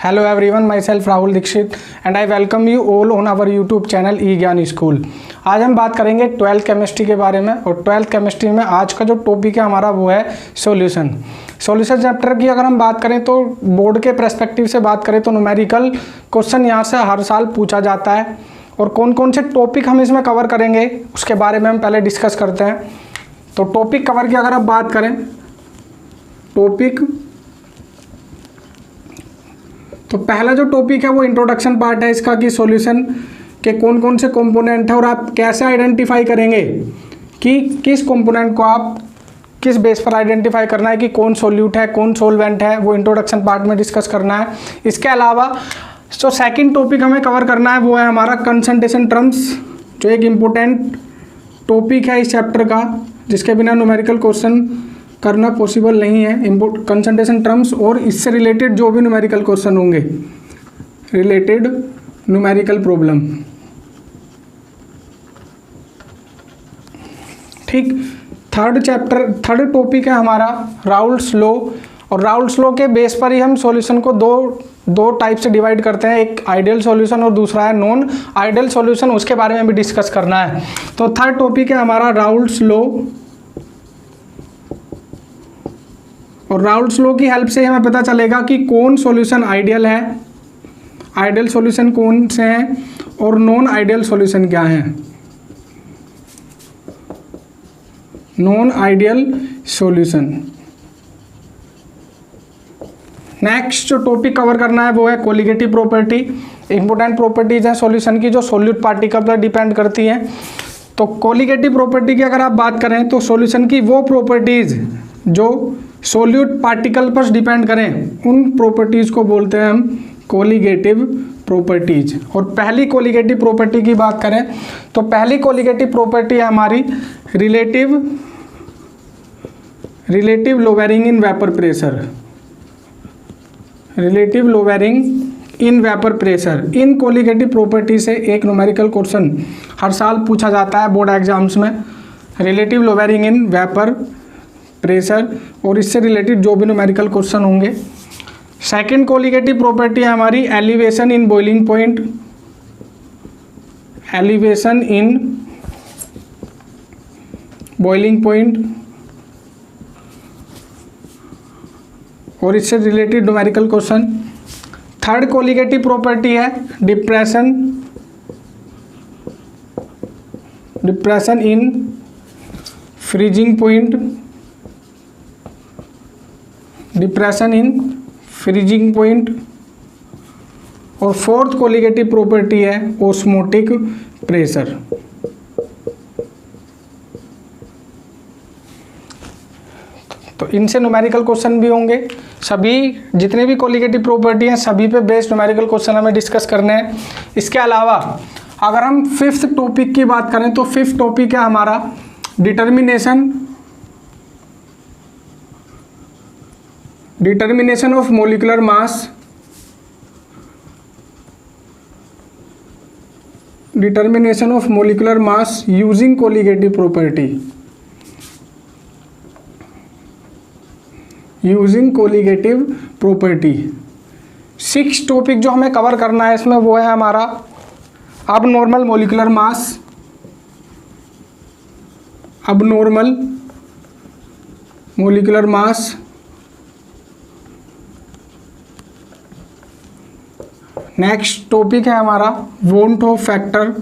Hello everyone, myself Rahul Dixit and I welcome you all on our YouTube channel ई ज्ञान school. आज हम बात करेंगे 12th केमिस्ट्री के बारे में और 12th केमिस्ट्री में आज का जो टॉपिक है हमारा वो है सॉल्यूशन चैप्टर की। अगर हम बात करें तो बोर्ड के पर्सपेक्टिव से बात करें तो न्यूमेरिकल क्वेश्चन यहाँ से हर साल पूछा जाता है और कौन कौन से टॉपिक हम इसमें कवर करेंगे उसके बारे में हम पहले डिस्कस करते हैं। तो टॉपिक कवर की अगर आप बात करें तो पहला जो टॉपिक है वो इंट्रोडक्शन पार्ट है इसका कि सॉल्यूशन के कौन कौन से कंपोनेंट है और आप कैसे आइडेंटिफाई करेंगे कि किस कंपोनेंट को आप किस बेस पर आइडेंटिफाई करना है कि कौन सोल्यूट है कौन सोलवेंट है, वो इंट्रोडक्शन पार्ट में डिस्कस करना है। इसके अलावा जो सेकंड टॉपिक हमें कवर करना है वो है हमारा कंसंट्रेशन टर्म्स, जो एक इम्पोर्टेंट टॉपिक है इस चैप्टर का जिसके बिना न्यूमेरिकल क्वेश्चन करना पॉसिबल नहीं है। कंसंट्रेशन टर्म्स और इससे रिलेटेड जो भी न्यूमेरिकल क्वेश्चन होंगे, रिलेटेड न्यूमेरिकल प्रॉब्लम। ठीक, थर्ड टॉपिक है हमारा राउल्स लॉ और राउल्स लॉ के बेस पर ही हम सॉल्यूशन को दो टाइप से डिवाइड करते हैं, एक आइडियल सॉल्यूशन और दूसरा है नॉन आइडियल सॉल्यूशन। उसके बारे में भी डिस्कस करना है। तो थर्ड टॉपिक है हमारा राउल्स लॉ और राउल्स लॉ की हेल्प से हमें पता चलेगा कि कौन सॉल्यूशन आइडियल है, आइडियल सॉल्यूशन कौन से हैं और नॉन आइडियल सॉल्यूशन क्या है, नॉन आइडियल सॉल्यूशन। नेक्स्ट जो टॉपिक कवर करना है वो है कोलिगेटिव प्रॉपर्टी। इंपॉर्टेंट प्रॉपर्टीज हैं सॉल्यूशन की जो सोल्यूट पार्टिकल पर डिपेंड करती हैं। तो कोलिगेटिव प्रॉपर्टी की अगर आप बात करें तो सॉल्यूशन की वो प्रॉपर्टीज जो सोल्यूट पार्टिकल पर डिपेंड करें उन प्रॉपर्टीज को बोलते हैं हम कोलिगेटिव प्रॉपर्टीज। और पहली कोलिगेटिव प्रॉपर्टी की बात करें तो पहली कोलिगेटिव प्रॉपर्टी है हमारी relative lowering in vapour pressure, relative lowering in vapour pressure. इन कोलिगेटिव प्रॉपर्टी से एक न्यूमेरिकल क्वेश्चन हर साल पूछा जाता है बोर्ड एग्जाम्स में, relative lowering in vapour pressure और इससे रिलेटेड जो भी न्यूमेरिकल क्वेश्चन होंगे। सेकंड कोलिगेटिव प्रॉपर्टी है हमारी elevation in boiling point, elevation in boiling point और इससे related numerical question. Third colligative property है depression in freezing point, depression in freezing point. और फोर्थ कोलिगेटिव प्रॉपर्टी है ओस्मोटिक प्रेशर। तो इनसे न्यूमेरिकल क्वेश्चन भी होंगे। सभी जितने भी कोलिगेटिव प्रॉपर्टी हैं सभी पे बेस्ड न्यूमेरिकल क्वेश्चन हमें डिस्कस करने हैं। इसके अलावा अगर हम फिफ्थ टॉपिक की बात करें तो फिफ्थ टॉपिक है हमारा determination of molecular mass, determination of molecular mass using colligative property, using colligative property. Six topic जो हमें कवर करना है इसमें वो है हमारा अब नॉर्मल मोलिकुलर मास, अब normal molecular mass. Next topic है हमारा वॉन ऑफ फैक्टर,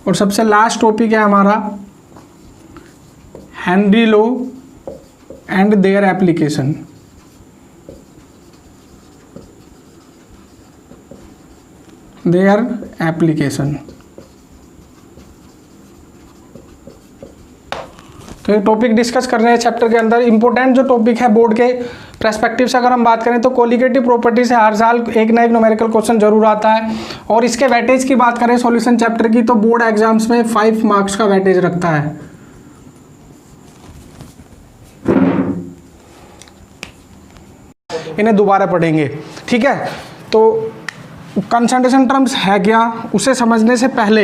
और सबसे लास्ट टॉपिक है हमारा Henry law and their application. Their application. तो ये टॉपिक डिस्कस कर रहे हैं चैप्टर के अंदर। इंपॉर्टेंट जो टॉपिक है बोर्ड के पर्सपेक्टिव से अगर हम बात करें तो कोलिगेटिव प्रॉपर्टी से हर साल एक ना एक न्यूमेरिकल क्वेश्चन जरूर आता है। और इसके वेटेज की बात करें सॉल्यूशन चैप्टर की तो बोर्ड एग्जाम्स में 5 मार्क्स का वेटेज रखता है। इन्हें दोबारा पढ़ेंगे, ठीक है। तो कंसंट्रेशन टर्म्स है क्या, उसे समझने से पहले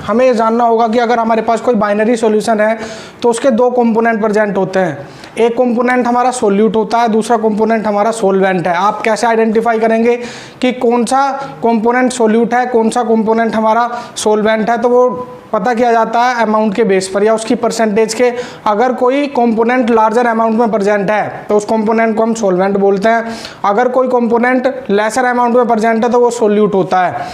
हमें ये जानना होगा कि अगर हमारे पास कोई बाइनरी सॉल्यूशन है तो उसके दो कंपोनेंट प्रेजेंट होते हैं। एक कंपोनेंट हमारा सोल्यूट होता है, दूसरा कंपोनेंट हमारा सोलवेंट है। आप कैसे आइडेंटिफाई करेंगे कि कौन सा कंपोनेंट सोल्यूट है, कौन सा कंपोनेंट हमारा सोलवेंट है? तो वो पता किया जाता है अमाउंट के बेस पर या उसकी परसेंटेज के। अगर कोई कंपोनेंट लार्जर अमाउंट में प्रेजेंट है तो उस कंपोनेंट को हम सोलवेंट बोलते हैं, अगर कोई कंपोनेंट लेसर अमाउंट में प्रेजेंट है तो वो सोल्यूट होता है।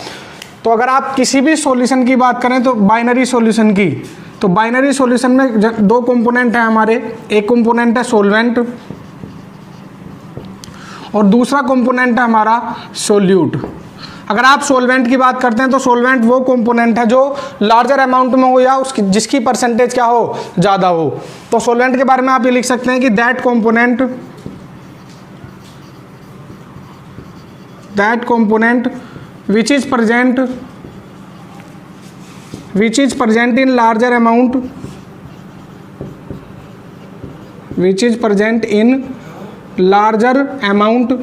तो अगर आप किसी भी सॉल्यूशन की बात करें तो बाइनरी सॉल्यूशन की, तो बाइनरी सॉल्यूशन में दो कंपोनेंट है हमारे, एक कंपोनेंट है सोलवेंट और दूसरा कंपोनेंट है हमारा सोल्यूट। अगर आप सोलवेंट की बात करते हैं तो सोलवेंट वो कंपोनेंट है जो लार्जर अमाउंट में हो या उसकी जिसकी परसेंटेज क्या हो, ज़्यादा हो। तो सोलवेंट के बारे में आप ये लिख सकते हैं कि that component which is present in larger amount, which is present in larger amount,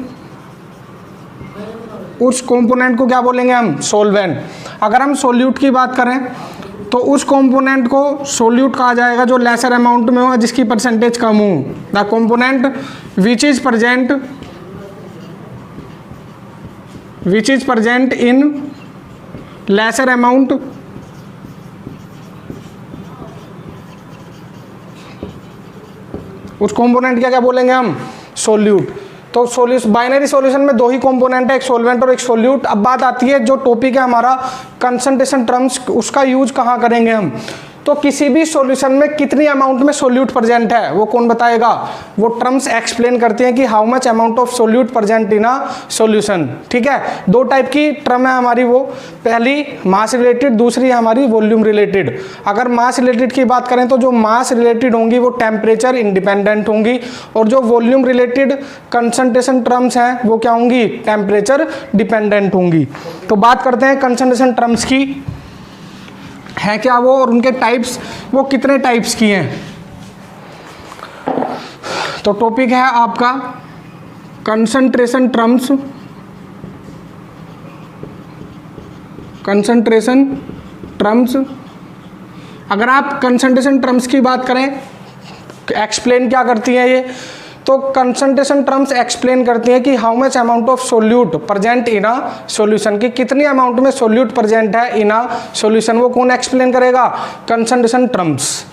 उस कंपोनेंट को क्या बोलेंगे हम, सोलवेंट। अगर हम सोल्यूट की बात करें तो उस कंपोनेंट को सोल्यूट कहा जाएगा जो लेसर अमाउंट में हो, जिसकी परसेंटेज कम हो। The component which is present in lesser amount उस कंपोनेंट क्या बोलेंगे हम, सोल्यूट। तो बाइनरी सॉल्यूशन में दो ही कंपोनेंट है, एक सोलवेंट और एक सोल्यूट। अब बात आती है जो टॉपिक है हमारा कंसंट्रेशन टर्म्स, उसका यूज कहाँ करेंगे हम। तो किसी भी सॉल्यूशन में कितनी अमाउंट में सोल्यूट प्रेजेंट है वो कौन बताएगा, वो टर्म्स एक्सप्लेन करते हैं कि how much amount of solute present in a solution. ठीक है, दो टाइप की टर्म है हमारी, वो पहली मास रिलेटेड, दूसरी हमारी वॉल्यूम रिलेटेड। अगर मास रिलेटेड की बात करें तो जो मास रिलेटेड होंगी वो टेम्परेचर इंडिपेंडेंट होंगी, और जो वॉल्यूम रिलेटेड कंसंट्रेशन टर्म्स हैं वो क्या होंगी, टेम्परेचर डिपेंडेंट होंगी। तो बात करते हैं कंसंट्रेशन टर्म्स की है क्या वो, और उनके टाइप्स, वो कितने टाइप्स की हैं। तो टॉपिक है आपका कंसंट्रेशन टर्म्स। कंसंट्रेशन टर्म्स, अगर आप कंसंट्रेशन टर्म्स की बात करें, एक्सप्लेन क्या करती हैं ये, तो कंसंट्रेशन टर्म्स एक्सप्लेन करती हैं कि how much amount of solute present in a solution, की कितनी अमाउंट में सोल्यूट प्रेजेंट है इन अ सॉल्यूशन, वो कौन एक्सप्लेन करेगा, कंसंट्रेशन टर्म्स।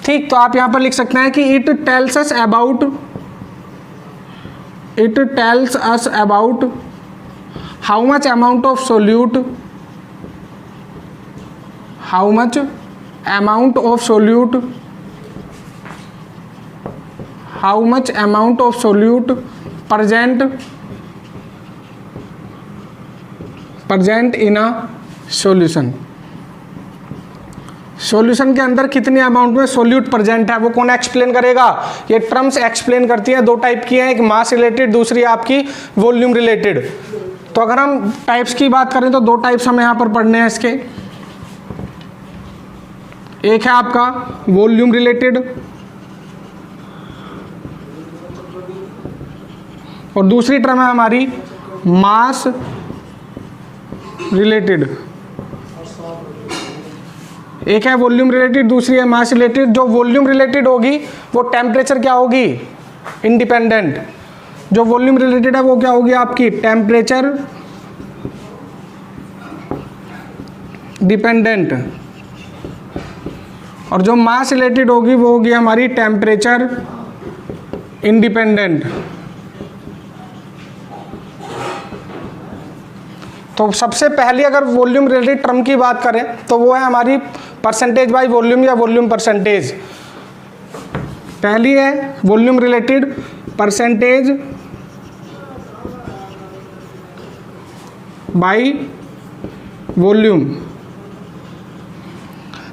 ठीक, तो आप यहां पर लिख सकते हैं कि it tells us about how much amount of solute, how much amount of solute, how much amount of solute present in a solution। Solution के अंदर कितनी अमाउंट में सोल्यूट प्रेजेंट है वो कौन एक्सप्लेन करेगा, ये टर्म्स एक्सप्लेन करती है। दो टाइप की है, एक मास रिलेटेड, दूसरी आपकी वॉल्यूम रिलेटेड। तो अगर हम टाइप्स की बात करें तो दो टाइप्स हमें यहां पर पढ़ने हैं इसके, एक है आपका वॉल्यूम रिलेटेड और दूसरी टर्म है हमारी मास रिलेटेड। एक है वॉल्यूम रिलेटेड, दूसरी है मास रिलेटेड। जो वॉल्यूम रिलेटेड होगी वो टेम्परेचर क्या होगी, इंडिपेंडेंट। जो वॉल्यूम रिलेटेड है वो क्या होगी आपकी, टेम्परेचर डिपेंडेंट। और जो मास रिलेटेड होगी वो होगी हमारी टेम्परेचर इंडिपेंडेंट। तो सबसे पहली अगर वॉल्यूम रिलेटेड टर्म की बात करें तो वो है हमारी परसेंटेज बाय वॉल्यूम या वॉल्यूम परसेंटेज। पहली है volume related percentage by volume.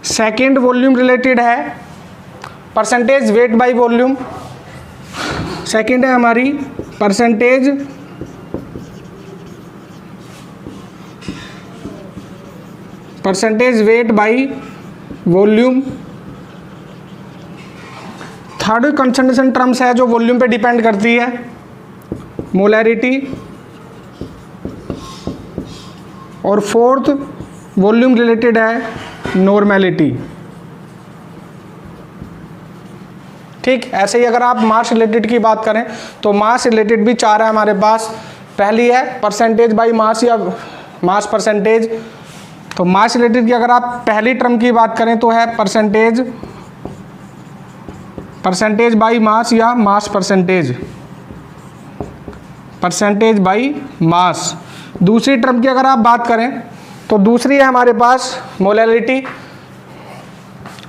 Second volume related है percentage weight by volume. Second है हमारी percentage weight by volume. Third concentration terms है जो वॉल्यूम पे डिपेंड करती है, मोलैरिटी और फोर्थ वॉल्यूम रिलेटेड है नॉर्मेलिटी। ठीक, ऐसे ही अगर आप मास रिलेटेड की बात करें तो मास रिलेटेड भी 4 है हमारे पास। पहली है परसेंटेज बाई मास या मास परसेंटेज। तो मास रिलेटेड की अगर आप पहली टर्म की बात करें तो है परसेंटेज बाई मास या मास परसेंटेज बाई मास। दूसरी टर्म की अगर आप बात करें तो दूसरी है हमारे पास मोलैलिटी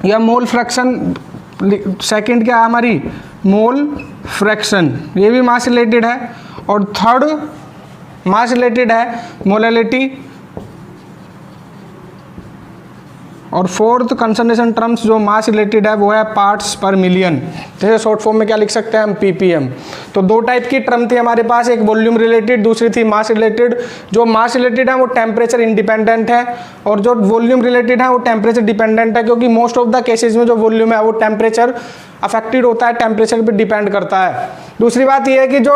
या मोल फ्रैक्शन। सेकंड क्या है हमारी, मोल फ्रैक्शन, ये भी मास रिलेटेड है। और थर्ड मास रिलेटेड है मोलैलिटी। और फोर्थ कंसंट्रेशन टर्म्स जो मास रिलेटेड है वो है पार्ट्स पर मिलियन, जैसे शॉर्ट फॉर्म में क्या लिख सकते हैं हम, ppm। तो 2 टाइप की टर्म थी हमारे पास, एक वॉल्यूम रिलेटेड, दूसरी थी मास रिलेटेड। जो मास रिलेटेड है वो टेम्परेचर इंडिपेंडेंट है और जो वॉल्यूम रिलेटेड है वो टेम्परेचर डिपेंडेंट है, क्योंकि मोस्ट ऑफ द केसेज में जो वॉल्यूम है वो टेम्परेचर अफेक्टेड होता है, टेम्परेचर पे डिपेंड करता है। दूसरी बात यह है कि जो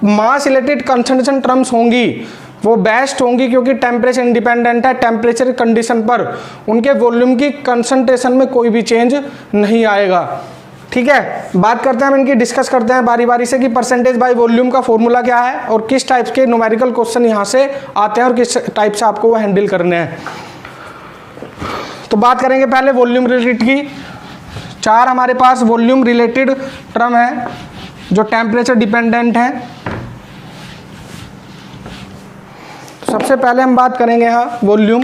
मास रिलेटेड कंसंट्रेशन टर्म्स होंगी वो बेस्ट होंगी, क्योंकि टेम्परेचर इंडिपेंडेंट है, टेम्परेचर कंडीशन पर उनके वॉल्यूम की कंसंट्रेशन में कोई भी चेंज नहीं आएगा। ठीक है, बात करते हैं हम इनकी, डिस्कस करते हैं बारी बारी से कि परसेंटेज बाय वॉल्यूम का फॉर्मूला क्या है और किस टाइप के न्यूमेरिकल क्वेश्चन यहाँ से आते हैं और किस टाइप से आपको वो हैंडल करने हैं। तो बात करेंगे पहले वॉल्यूम रिलेटेड की। 4 हमारे पास वॉल्यूम रिलेटेड टर्म है जो टेम्परेचर डिपेंडेंट है। सबसे पहले हम बात करेंगे यहाँ वॉल्यूम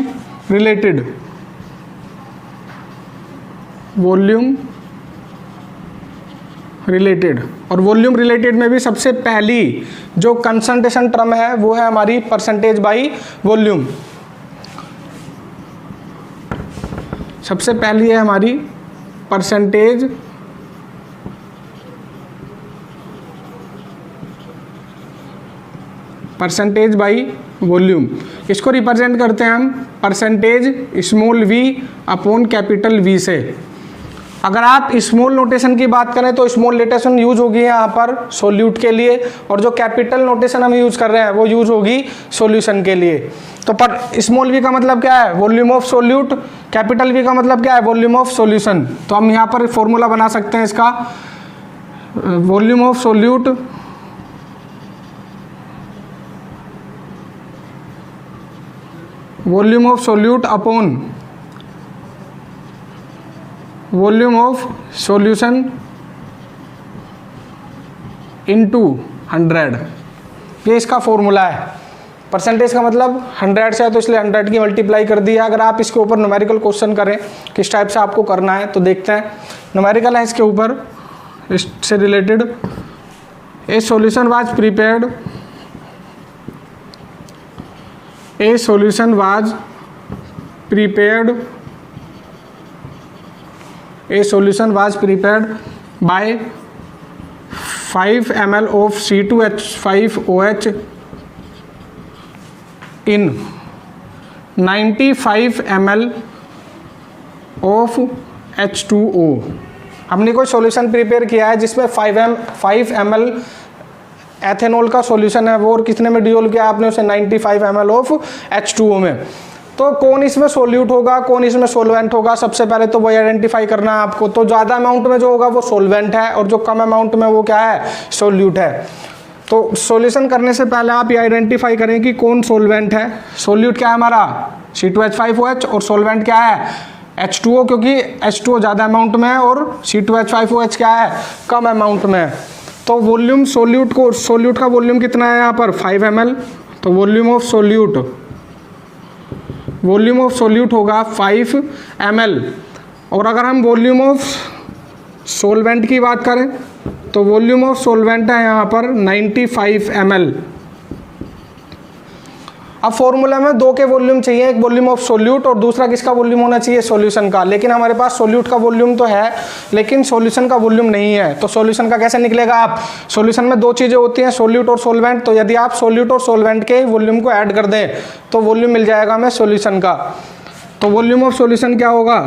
रिलेटेड और वॉल्यूम रिलेटेड में भी सबसे पहली जो कंसंट्रेशन टर्म है वो है हमारी परसेंटेज बाई वॉल्यूम। सबसे पहली है हमारी परसेंटेज बाई वॉल्यूम। इसको रिप्रेजेंट करते हैं हम percentage small v upon capital V से। अगर आप स्मॉल नोटेशन की बात करें तो स्मॉल नोटेशन यूज होगी यहाँ पर सॉल्यूट के लिए, और जो कैपिटल नोटेशन हम यूज कर रहे हैं वो यूज होगी सॉल्यूशन के लिए। तो पर स्मॉल v का मतलब क्या है, volume of solute, capital V का मतलब क्या है, वॉल्यूम ऑफ सॉल्यूशन। तो हम यहाँ पर फॉर्मूला बना सकते हैं इसका, volume of solute upon volume of solution into 100, ये इसका फॉर्मूला है। परसेंटेज का मतलब 100 से है तो इसलिए 100 की मल्टीप्लाई कर दिया। अगर आप इसके ऊपर न्यूमेरिकल क्वेश्चन करें किस टाइप से आपको करना है तो देखते हैं। न्यूमेरिकल है इसके ऊपर, इससे related, A solution was prepared, A solution was prepared by 5 ml of C2H5OH in 95 ml of H2O। हमने कोई सॉल्यूशन प्रिपेयर किया है जिसमें 5 ml एथेनॉल का सॉल्यूशन है वो, और कितने में डिसोल्व किया आपने उसे, 95 ml ऑफ H2O में। तो कौन इसमें सोल्यूट होगा, कौन इसमें सोलवेंट होगा, सबसे पहले तो वही आइडेंटिफाई करना है आपको। तो ज़्यादा अमाउंट में जो होगा वो सोलवेंट है और जो कम अमाउंट में वो क्या है, सोल्यूट है। तो सॉल्यूशन करने से पहले आप ये आइडेंटिफाई करें कि कौन सोलवेंट है। सोल्यूट क्या है हमारा, C2H5OH, और सोलवेंट क्या है, H2O, क्योंकि H2O ज़्यादा अमाउंट में है और C2H5OH क्या है, कम अमाउंट में है। तो वॉल्यूम सोल्यूट का वॉल्यूम कितना है यहाँ पर, 5 ml। तो वॉल्यूम ऑफ सोल्यूट होगा 5 ml। और अगर हम वॉल्यूम ऑफ सोलवेंट की बात करें तो वॉल्यूम ऑफ सोलवेंट है यहाँ पर 95 ml। अब फॉर्मूला में 2 के वॉल्यूम चाहिए, एक वॉल्यूम ऑफ सोल्यूट और दूसरा किसका वॉल्यूम होना चाहिए, सॉल्यूशन का। लेकिन हमारे पास सोल्यूट का वॉल्यूम तो है लेकिन सॉल्यूशन का वॉल्यूम नहीं है। तो सॉल्यूशन का कैसे निकलेगा आप, सॉल्यूशन में 2 चीज़ें होती हैं, सोल्यूट और सोलवेंट। तो यदि आप सोल्यूट और सोलवेंट के वॉल्यूम को ऐड कर दें तो वॉल्यूम मिल जाएगा हमें सॉल्यूशन का। तो वॉल्यूम ऑफ सॉल्यूशन क्या होगा,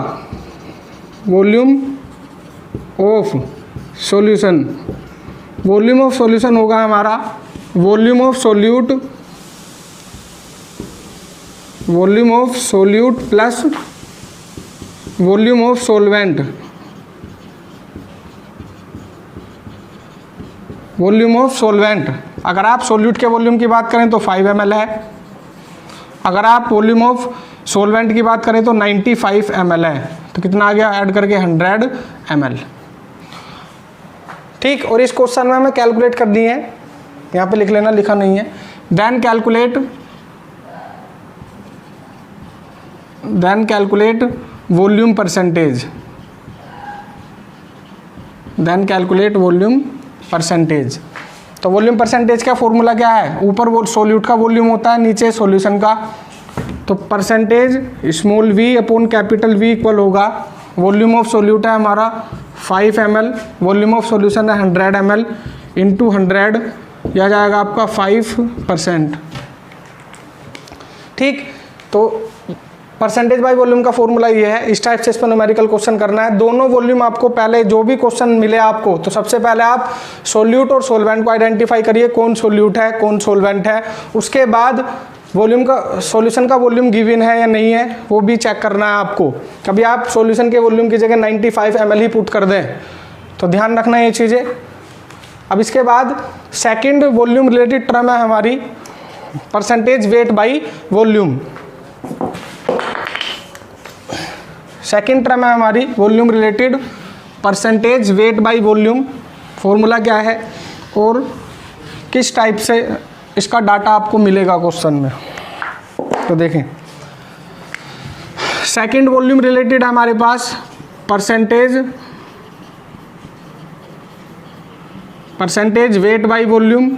वॉल्यूम ऑफ सॉल्यूशन होगा हमारा volume of solute volume of solute plus volume of solvent, volume of solvent. अगर आप सोल्यूट के वॉल्यूम की बात करें तो 5 ml है, अगर आप वॉल्यूम ऑफ सोलवेंट की बात करें तो 95 ml है। तो कितना आ गया ऐड करके 100 ml। ठीक, और इस क्वेश्चन में हमें कैलकुलेट करनी है, यहाँ पे लिख लेना, लिखा नहीं है। Then calculate volume percentage, then calculate volume percentage. तो वॉल्यूम परसेंटेज का फॉर्मूला क्या है? ऊपर वो सोल्यूट का वॉल्यूम होता है, नीचे सॉल्यूशन का। तो percentage small v upon capital V equal होगा, वॉल्यूम ऑफ सोल्यूट है हमारा 5 ml, वॉल्यूम ऑफ सॉल्यूशन है 100 ml इंटू 100, यह जाएगा आपका 5%। ठीक, तो परसेंटेज बाय वॉल्यूम का फॉर्मूला ये है। इस टाइप से इस पर न्यूमेरिकल क्वेश्चन करना है। दोनों वॉल्यूम आपको पहले जो भी क्वेश्चन मिले आपको, तो सबसे पहले आप सोल्यूट और सोलवेंट को आइडेंटिफाई करिए, कौन सोल्यूट है कौन सोलवेंट है। उसके बाद वॉल्यूम का, सॉल्यूशन का वॉल्यूम गिवन है या नहीं है वो भी चेक करना है आपको। कभी आप सॉल्यूशन के वॉल्यूम की जगह 95 ml ही पुट कर दें, तो ध्यान रखना ये चीज़ें। अब इसके बाद सेकंड वॉल्यूम रिलेटेड टर्म है हमारी percentage wait by volume. Second term है हमारी volume related percentage wait by volume. Formula क्या है और किस टाइप से इसका डाटा आपको मिलेगा क्वेश्चन में, तो देखें। सेकंड वॉल्यूम रिलेटेड हमारे पास परसेंटेज वेट बाई वॉल्यूम,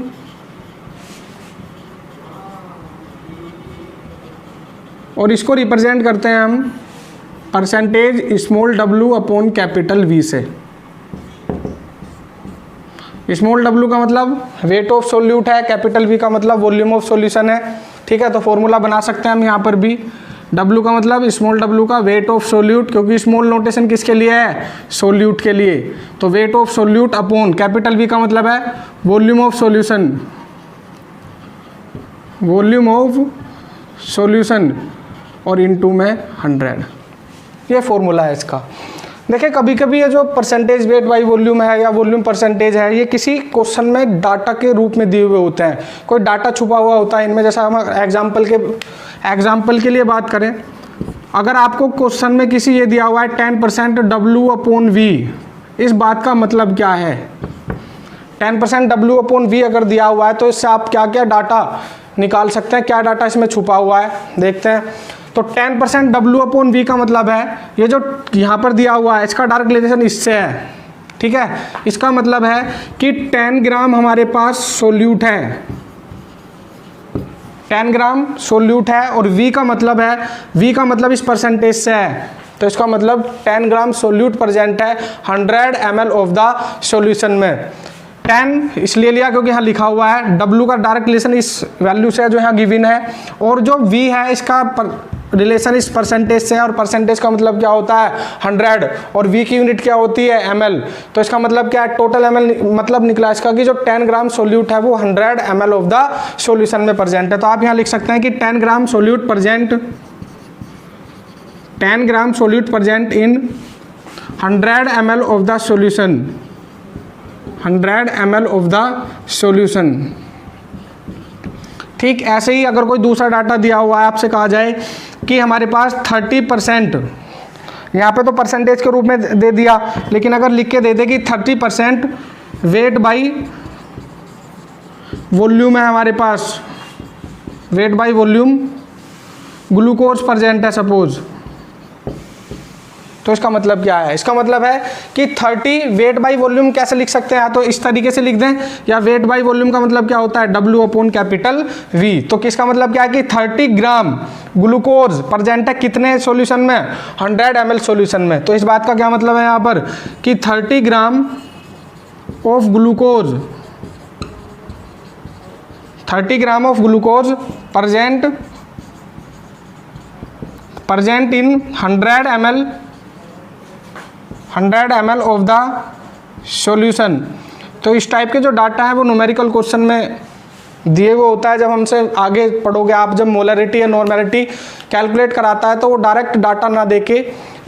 और इसको रिप्रेजेंट करते हैं हम percentage small w upon capital V से। स्मॉल w का मतलब वेट ऑफ सोल्यूट है, कैपिटल V का मतलब वॉल्यूम ऑफ सॉल्यूशन है। ठीक है, तो फॉर्मूला बना सकते हैं हम यहाँ पर भी। w का मतलब स्मॉल w का वेट ऑफ सोल्यूट, क्योंकि स्मॉल नोटेशन किसके लिए है? सोल्यूट के लिए। तो weight of solute upon capital V का मतलब है volume of solution, volume of solution, और इनटू में 100। ये फॉर्मूला है इसका। देखिए, कभी कभी ये जो परसेंटेज वेट बाई वॉल्यूम है या वॉल्यूम परसेंटेज है, ये किसी क्वेश्चन में डाटा के रूप में दिए हुए होते हैं, कोई डाटा छुपा हुआ होता है इनमें। जैसा हम एग्जाम्पल के लिए बात करें, अगर आपको क्वेश्चन में किसी ये दिया हुआ है 10% W अपॉन V, इस बात का मतलब क्या है? 10% W अपॉन V अगर दिया हुआ है तो इससे आप क्या क्या डाटा निकाल सकते हैं, क्या डाटा इसमें छुपा हुआ है, देखते हैं। तो 10% W अपॉन V का मतलब है ये जो यहाँ पर दिया हुआ है इसका डायरेक्ट रिलेशन इससे है। ठीक है, इसका मतलब है कि 10 ग्राम हमारे पास सोल्यूट है, 10 ग्राम सोल्यूट है, और V का मतलब है, V का मतलब इस परसेंटेज से है, तो इसका मतलब 10 ग्राम सोल्यूट प्रेजेंट है 100 ml ऑफ द सॉल्यूशन में। 10 इसलिए लिया क्योंकि यहाँ लिखा हुआ है, W का डायरेक्ट रिलेशन इस वैल्यू से है जो यहाँ गिवन है, और जो V है इसका रिलेशन इस परसेंटेज से है, और परसेंटेज का मतलब क्या होता है 100, और V की यूनिट क्या होती है ml। तो इसका मतलब क्या है, टोटल ml मतलब निकला इसका कि जो 10 ग्राम सोल्यूट है वो 100 ml ऑफ द सॉल्यूशन में प्रेजेंट है। तो आप यहाँ लिख सकते हैं कि 10 gram solute present, 10 gram solute present in 100 ml of the solution, 100 ml of the solution. ठीक, ऐसे ही अगर कोई दूसरा डाटा दिया हुआ है, आपसे कहा जाए कि हमारे पास 30%, यहाँ पे तो परसेंटेज के रूप में दे दिया, लेकिन अगर लिख के दे दे कि 30% वेट बाई वॉल्यूम है हमारे पास, weight by volume glucose present है सपोज, तो इसका मतलब क्या है? इसका मतलब है कि 30 वेट बाई वॉल्यूम कैसे लिख सकते हैं, या तो इस तरीके से लिख दें, या वेट बाई वॉल्यूम का मतलब क्या होता है W अपॉन कैपिटल V। तो किसका मतलब क्या है कि 30 ग्राम ग्लूकोज प्रेजेंट है कितने सॉल्यूशन में? 100 ml सॉल्यूशन में। तो इस बात का क्या मतलब है यहाँ पर कि 30 gram of glucose, 30 gram of glucose present in 100 ml of the solution. तो इस टाइप के जो डाटा है वो न्यूमेरिकल क्वेश्चन में दिए हुए होता है। जब हमसे आगे पढ़ोगे आप, जब मोलरिटी या नॉर्मेलिटी कैलकुलेट कराता है तो वो डायरेक्ट डाटा ना देके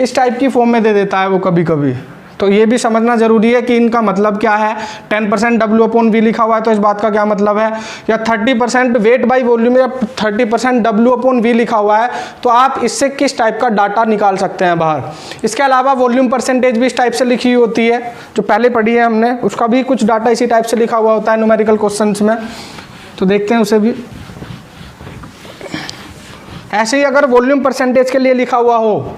इस टाइप की फॉर्म में दे देता है वो कभी कभी। तो ये भी समझना जरूरी है कि इनका मतलब क्या है। 10% W/V लिखा हुआ है तो इस बात का क्या मतलब है, या 30% वेट बाई वॉल्यूम या 30% W/V लिखा हुआ है तो आप इससे किस टाइप का डाटा निकाल सकते हैं बाहर। इसके अलावा वॉल्यूम परसेंटेज भी इस टाइप से लिखी होती है, जो पहले पढ़ी है हमने, उसका भी कुछ डाटा इसी टाइप से लिखा हुआ होता है न्यूमेरिकल क्वेश्चंस में। तो देखते हैं उसे भी। ऐसे ही अगर वॉल्यूम परसेंटेज के लिए लिखा हुआ हो,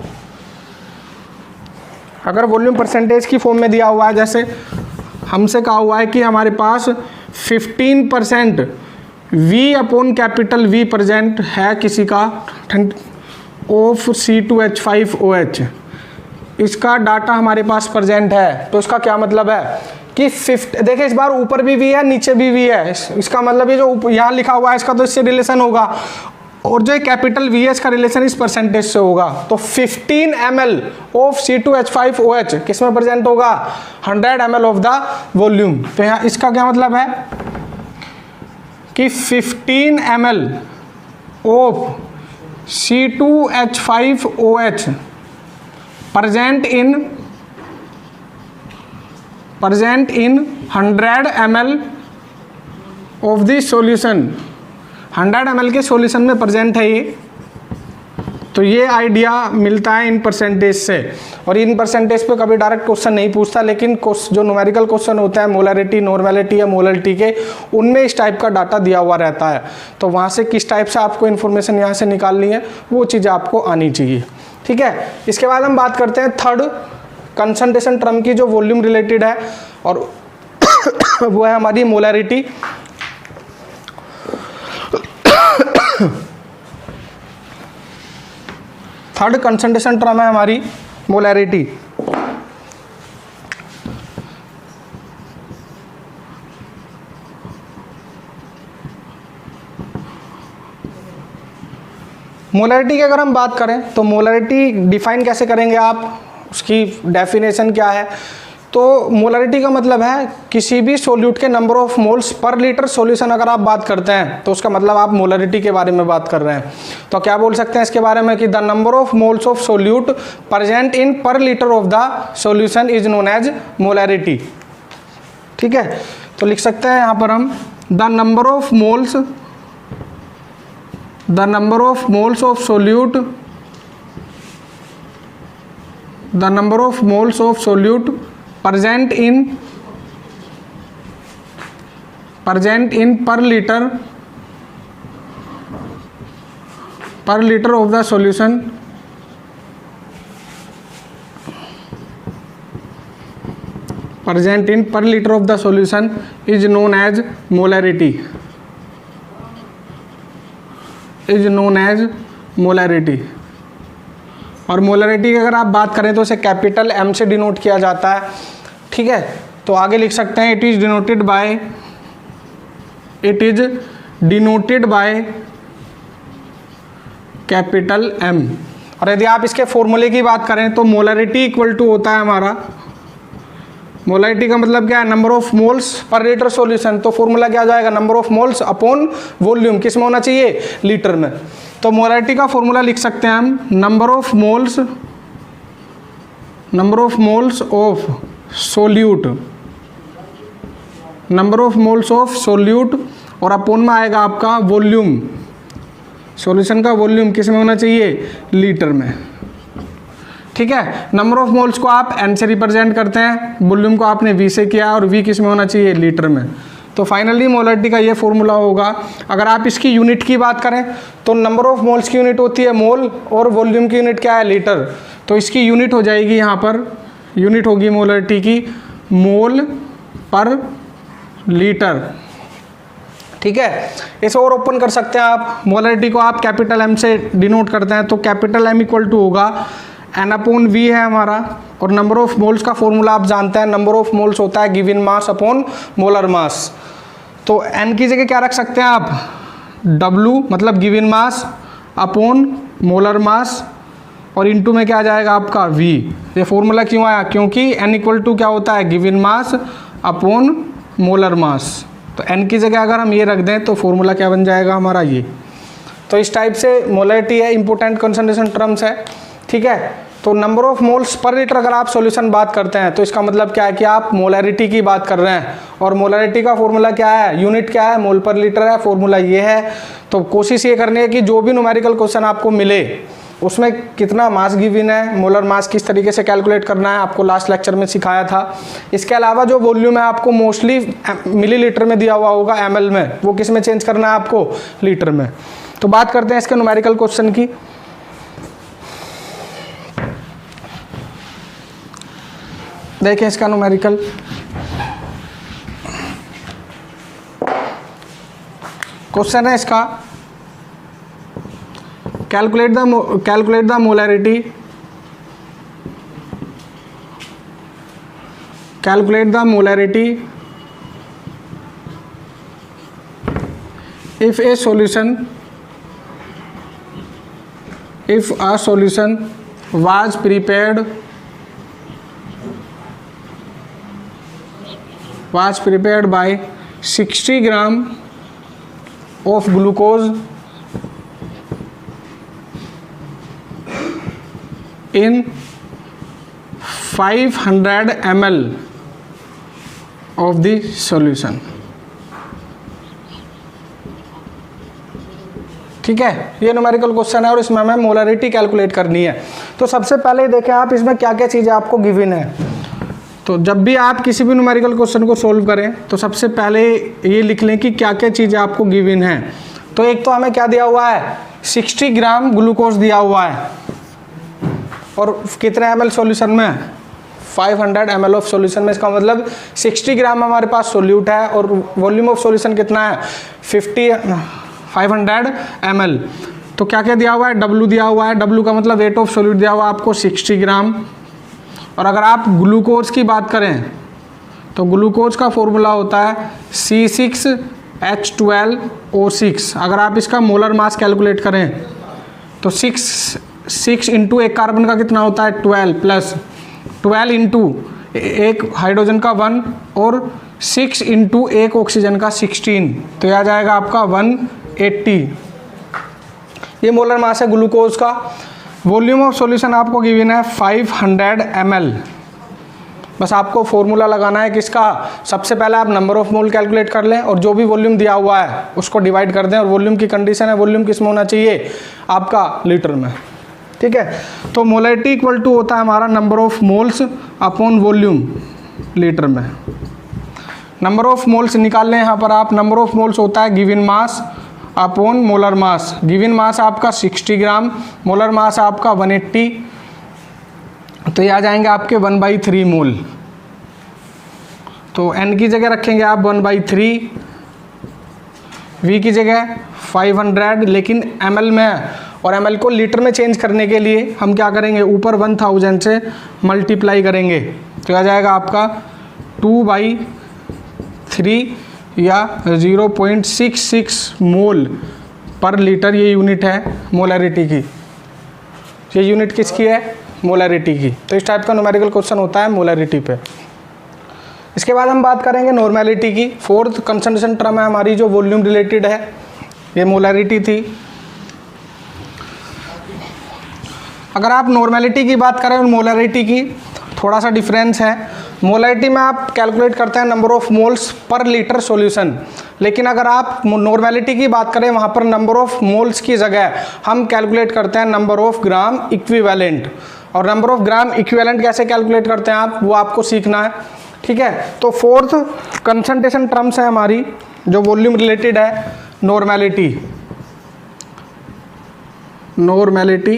अगर वॉल्यूम परसेंटेज की फॉर्म में दिया हुआ है, जैसे हमसे कहा हुआ है कि हमारे पास 15% V/V प्रेजेंट है किसी का ऑफ C2H5OH, इसका डाटा हमारे पास प्रेजेंट है। तो इसका क्या मतलब है कि देखिए इस बार ऊपर भी V है नीचे भी V है, इसका मतलब ये जो यहाँ लिखा हुआ है इसका तो इससे रिलेशन होगा, और जो कैपिटल V है इसका रिलेशन इस परसेंटेज से होगा। तो 15 ml ऑफ C2H5OH किस में प्रेजेंट होगा, 100 ml ऑफ द वॉल्यूम। तो यहाँ इसका क्या मतलब है कि 15 ml of C2H5OH present in 100 ml of the solution, 100 ml के सॉल्यूशन में प्रेजेंट है ये। तो ये आइडिया मिलता है इन परसेंटेज से, और इन परसेंटेज पे कभी डायरेक्ट क्वेश्चन नहीं पूछता, लेकिन जो न्यूमेरिकल क्वेश्चन होता है मोलरिटी, नॉर्मेलिटी या मोलरिटी के, उनमें इस टाइप का डाटा दिया हुआ रहता है। तो वहाँ से किस टाइप से आपको इन्फॉर्मेशन यहाँ से निकालनी है वो चीज़ें आपको आनी चाहिए। ठीक है, इसके बाद हम बात करते हैं थर्ड कंसंट्रेशन टर्म की जो वॉल्यूम रिलेटेड है, और वो है हमारी मोलरिटी। थर्ड कंसंट्रेशन टर्म है हमारी मोलरिटी। मोलरिटी की अगर हम बात करें तो मोलरिटी डिफाइन कैसे करेंगे आप, उसकी डेफिनेशन क्या है। तो मोलरिटी का मतलब है किसी भी सोल्यूट के number of moles per litre solution अगर आप बात करते हैं तो उसका मतलब आप मोलरिटी के बारे में बात कर रहे हैं। तो क्या बोल सकते हैं इसके बारे में कि the number of moles of solute present in per litre of the solution is known as molarity. ठीक है, तो लिख सकते हैं यहाँ पर हम the number of moles of solute, the number of moles of solute present in per liter of the solution present in per liter of the solution is known as molarity, और मोलरिटी की अगर आप बात करें तो इसे capital M से denote किया जाता है। ठीक है, तो आगे लिख सकते हैं it is denoted by capital M। और यदि आप इसके फॉर्मूले की बात करें तो मोलरिटी इक्वल टू होता है हमारा, मोलरिटी का मतलब क्या है, number of moles per litre solution. तो फॉर्मूला क्या आ जाएगा, number of moles upon volume, किस में होना चाहिए, लीटर में। तो मोलरिटी का फॉर्मूला लिख सकते हैं हम number of moles of solute, और अपॉन में आएगा आपका वॉल्यूम, सॉल्यूशन का वॉल्यूम किस में होना चाहिए, लीटर में। ठीक है, नंबर ऑफ मोल्स को आप N से रिप्रेजेंट करते हैं, वॉल्यूम को आपने V से किया, और V किस में होना चाहिए, लीटर में। तो फाइनली मोलरिटी का ये फॉर्मूला होगा। अगर आप इसकी यूनिट की बात करें तो नंबर ऑफ मोल्स की यूनिट होती है मोल, और वॉल्यूम की यूनिट क्या है, लीटर। तो इसकी यूनिट हो जाएगी यहाँ पर, यूनिट होगी मोलरिटी की मोल पर लीटर। ठीक है, इसे और ओपन कर सकते हैं आप। मोलरिटी को आप कैपिटल M से डिनोट करते हैं, तो कैपिटल M इक्वल टू होगा N/V है हमारा, और नंबर ऑफ मोल्स का फॉर्मूला आप जानते हैं, नंबर ऑफ मोल्स होता है given mass upon molar mass. तो N की जगह क्या रख सकते हैं आप, W मतलब given mass upon molar mass, और इनटू में क्या आ जाएगा आपका V। ये फॉर्मूला क्यों आया, क्योंकि N इक्वल टू क्या होता है, given mass upon molar mass. तो n की जगह अगर हम ये रख दें तो फॉर्मूला क्या बन जाएगा हमारा ये। तो इस टाइप से मोलैरिटी है, इंपॉर्टेंट कंसंट्रेशन टर्म्स है, ठीक है। तो number of moles per litre अगर आप सॉल्यूशन बात करते हैं तो इसका मतलब क्या है कि आप मोलैरिटी की बात कर रहे हैं, और मोलैरिटी का फॉर्मूला क्या है, यूनिट क्या है, मोल पर लीटर है, फॉर्मूला ये है। तो कोशिश ये करनी है कि जो भी न्यूमेरिकल क्वेश्चन आपको मिले उसमें कितना मास गिवन है, मोलर मास किस तरीके से कैलकुलेट करना है, आपको लास्ट लेक्चर में सिखाया था। इसके अलावा जो वॉल्यूम है आपको मोस्टली मिलीलीटर में दिया हुआ होगा, ml में, वो किस में चेंज करना है आपको, लीटर में। तो बात करते हैं इसके न्यूमेरिकल क्वेश्चन की। देखें इसका न्यूमेरिकल, क्वेश्चन है इसका, calculate the molarity, calculate the molarity if a solution was prepared by 60 gram of glucose in 500 ml of the solution। ठीक है, ये न्यूमेरिकल क्वेश्चन है और इसमें हमें मोलैरिटी कैलकुलेट करनी है। तो सबसे पहले देखें आप इसमें क्या क्या चीज़ें आपको गिवन है। तो जब भी आप किसी भी न्यूमेरिकल क्वेश्चन को सोल्व करें तो सबसे पहले ये लिख लें कि क्या क्या चीज़ें आपको गिवन है। तो एक तो हमें क्या दिया हुआ है, 60 ग्राम ग्लूकोज दिया हुआ है, और कितने ml सॉल्यूशन में, 500 ml ऑफ सॉल्यूशन में। इसका मतलब 60 ग्राम हमारे पास सोल्यूट है और वॉल्यूम ऑफ सॉल्यूशन कितना है, 500 ml। तो क्या क्या दिया हुआ है, W दिया हुआ है, W का मतलब वेट ऑफ सोल्यूट दिया हुआ है आपको 60 ग्राम। और अगर आप ग्लूकोज की बात करें तो ग्लूकोज का फॉर्मूला होता है C6H12O6। अगर आप इसका मोलर मास कैलकुलेट करें तो 6 इंटू एक कार्बन का कितना होता है 12 प्लस 12 इंटू एक हाइड्रोजन का 1 और 6 इंटू एक ऑक्सीजन का 16, तो यह आ जाएगा आपका 180। ये मोलर मास है ग्लूकोज का। वॉल्यूम ऑफ सॉल्यूशन आपको गिवन है 500 ml। बस आपको फॉर्मूला लगाना है किसका, सबसे पहले आप नंबर ऑफ मोल कैलकुलेट कर लें और जो भी वॉल्यूम दिया हुआ है उसको डिवाइड कर दें, और वॉल्यूम की कंडीशन है वॉल्यूम किस में होना चाहिए, आपका लीटर में। ठीक है, तो मोलैरिटी इक्वल टू होता है हमारा number of moles upon volume litre में। नंबर ऑफ मोल्स निकाल लें यहाँ पर आप, नंबर ऑफ मोल्स होता है given mass upon molar mass. Given mass आपका 60 ग्राम, मोलर मास आपका 180, तो ये आ जाएंगे आपके 1/3 मोल। तो n की जगह रखेंगे आप 1/3, v की जगह 500, लेकिन ml में है और ml को लीटर में चेंज करने के लिए हम क्या करेंगे, ऊपर 1000 से मल्टीप्लाई करेंगे, तो आ जाएगा आपका 2/3 या 0.66 मोल पर लीटर। ये यूनिट है मोलैरिटी की, ये यूनिट किसकी है, मोलैरिटी की। तो इस टाइप का न्यूमेरिकल क्वेश्चन होता है मोलैरिटी पे। इसके बाद हम बात करेंगे नॉर्मेलिटी की। फोर्थ कंसंट्रेशन टर्म है हमारी जो वॉल्यूम रिलेटेड है, ये मोलैरिटी थी। अगर आप नॉर्मेलिटी की बात करें और मोलैरिटी की, थोड़ा सा डिफरेंस है। मोलैरिटी में आप कैलकुलेट करते हैं number of moles per litre solution, लेकिन अगर आप नॉर्मेलिटी की बात करें वहाँ पर नंबर ऑफ मोल्स की जगह हम कैलकुलेट करते हैं नंबर ऑफ ग्राम इक्विवेलेंट। और नंबर ऑफ ग्राम इक्विवेलेंट कैसे कैलकुलेट करते हैं आप, वो आपको सीखना है। ठीक है, तो फोर्थ कंसंट्रेशन टर्म्स है हमारी जो वॉल्यूम रिलेटेड है, नॉर्मेलिटी। नॉर्मेलिटी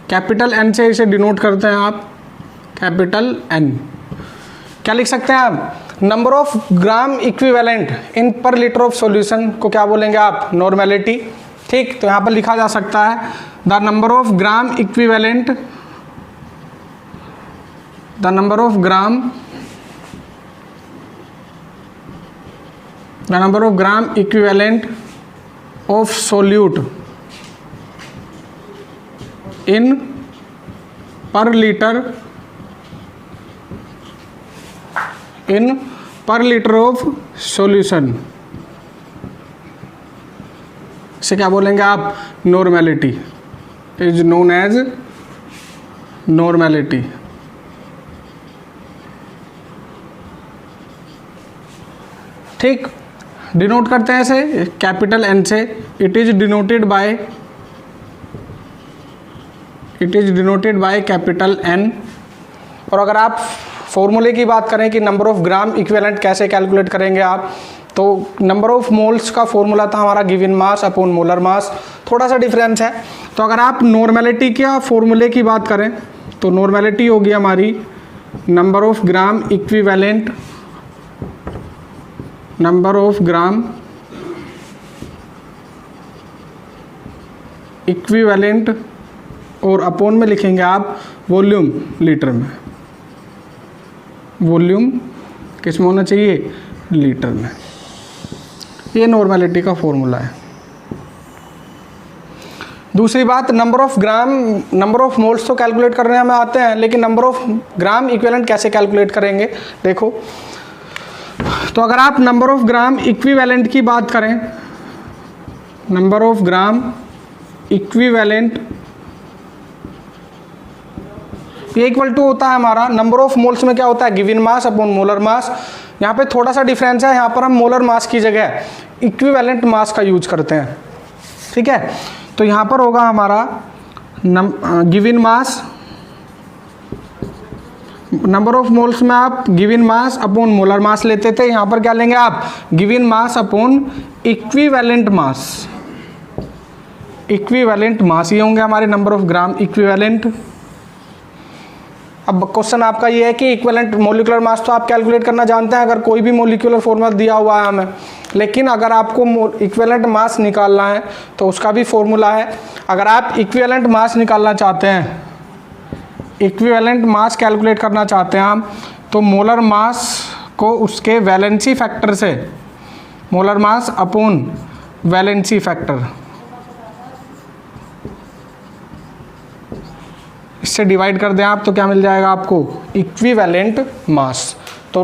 कैपिटल एन से इसे डिनोट करते हैं आप, कैपिटल एन। क्या लिख सकते हैं आप, number of gram equivalent in per litre of solution को क्या बोलेंगे आप, नॉर्मेलिटी। ठीक, तो यहाँ पर लिखा जा सकता है the number of gram equivalent, the number of gram equivalent of solute in per litre of solution, इसे क्या बोलेंगे आप, normality, is known as normality. ठीक, डिनोट करते हैं ऐसे कैपिटल एन से, it is denoted by capital N. और अगर आप फॉर्मूले की बात करें कि नंबर ऑफ ग्राम इक्विवेलेंट कैसे कैलकुलेट करेंगे आप, तो नंबर ऑफ मोल्स का फॉर्मूला था हमारा given mass upon molar mass, थोड़ा सा डिफरेंस है। तो अगर आप नॉर्मेलिटी के फॉर्मूले की बात करें तो नॉर्मेलिटी होगी हमारी number of gram equivalent, number of gram equivalent, और अपॉन में लिखेंगे आप वॉल्यूम लीटर में, वॉल्यूम किस में होना चाहिए, लीटर में। ये नॉर्मेलिटी का फॉर्मूला है। दूसरी बात, number of gram, number of moles तो कैलकुलेट करने में आते हैं, लेकिन नंबर ऑफ ग्राम इक्विवेलेंट कैसे कैलकुलेट करेंगे, देखो। तो अगर आप नंबर ऑफ ग्राम इक्विवेलेंट की बात करें, नंबर ऑफ ग्राम इक्विवेलेंट ये इक्वल टू होता है हमारा नंबर ऑफ मोल्स में क्या होता है, given mass upon molar mass. यहाँ पे थोड़ा सा डिफरेंस है, यहाँ पर हम मोलर मास की जगह इक्विवेलेंट मास का यूज करते हैं, ठीक है। तो यहाँ पर होगा हमारा given mass, number of moles में आप given mass upon molar mass लेते थे, यहाँ पर क्या लेंगे आप, गिवन मास अपॉन इक्विवेलेंट मास, इक्विवेलेंट मास, ये होंगे हमारे नंबर ऑफ ग्राम इक्विवेलेंट। अब क्वेश्चन आपका ये है कि इक्विवेलेंट मोलिकुलर मास तो आप कैलकुलेट करना जानते हैं अगर कोई भी मोलिकुलर फॉर्मूला दिया हुआ है हमें, लेकिन अगर आपको इक्विवेलेंट मास निकालना है तो उसका भी फॉर्मूला है। अगर आप इक्विवेलेंट मास निकालना चाहते हैं, इक्विवेलेंट मास कैलकुलेट करना चाहते हैं हम, तो मोलर मास को उसके वैलेंसी फैक्टर से, molar mass upon valency factor, इससे डिवाइड कर दें आप तो क्या मिल जाएगा आपको, इक्विवेलेंट मास। तो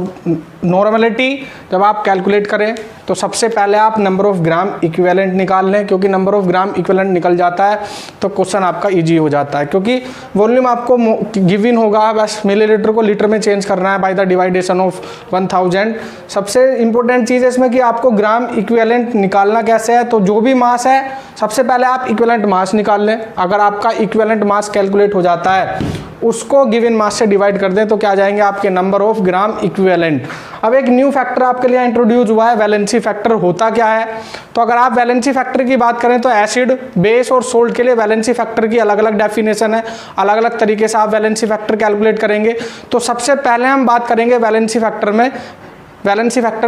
नॉर्मेलिटी जब आप कैलकुलेट करें तो सबसे पहले आप नंबर ऑफ ग्राम इक्विवेलेंट निकाल लें, क्योंकि नंबर ऑफ ग्राम इक्विवेलेंट निकल जाता है तो क्वेश्चन आपका इजी हो जाता है, क्योंकि वॉल्यूम आपको गिवन होगा, बस मिलीलीटर को लीटर में चेंज करना है बाय द डिवाइडेशन ऑफ 1000। सबसे इंपॉर्टेंट चीज़ है इसमें कि आपको ग्राम इक्विवेलेंट निकालना कैसे है, तो जो भी मास है सबसे पहले आप इक्विवेलेंट मास निकाल लें। अगर आपका इक्विवेलेंट मास कैलकुलेट हो जाता है उसको गिवन मास से डिवाइड कर दें तो क्या जाएंगे आपके नंबर ऑफ ग्राम इक्विवेलेंट। अब एक न्यू फैक्टर आपके लिए इंट्रोड्यूस हुआ है, वैलेंसी फैक्टर। होता क्या है, तो अगर आप वैलेंसी फैक्टर की बात करें तो एसिड, बेस और सोल्ट के लिए वैलेंसी फैक्टर की अलग अलग डेफिनेशन है, अलग अलग तरीके से आप वैलेंसी फैक्टर कैलकुलेट करेंगे। तो सबसे पहले हम बात करेंगे वैलेंसी फैक्टर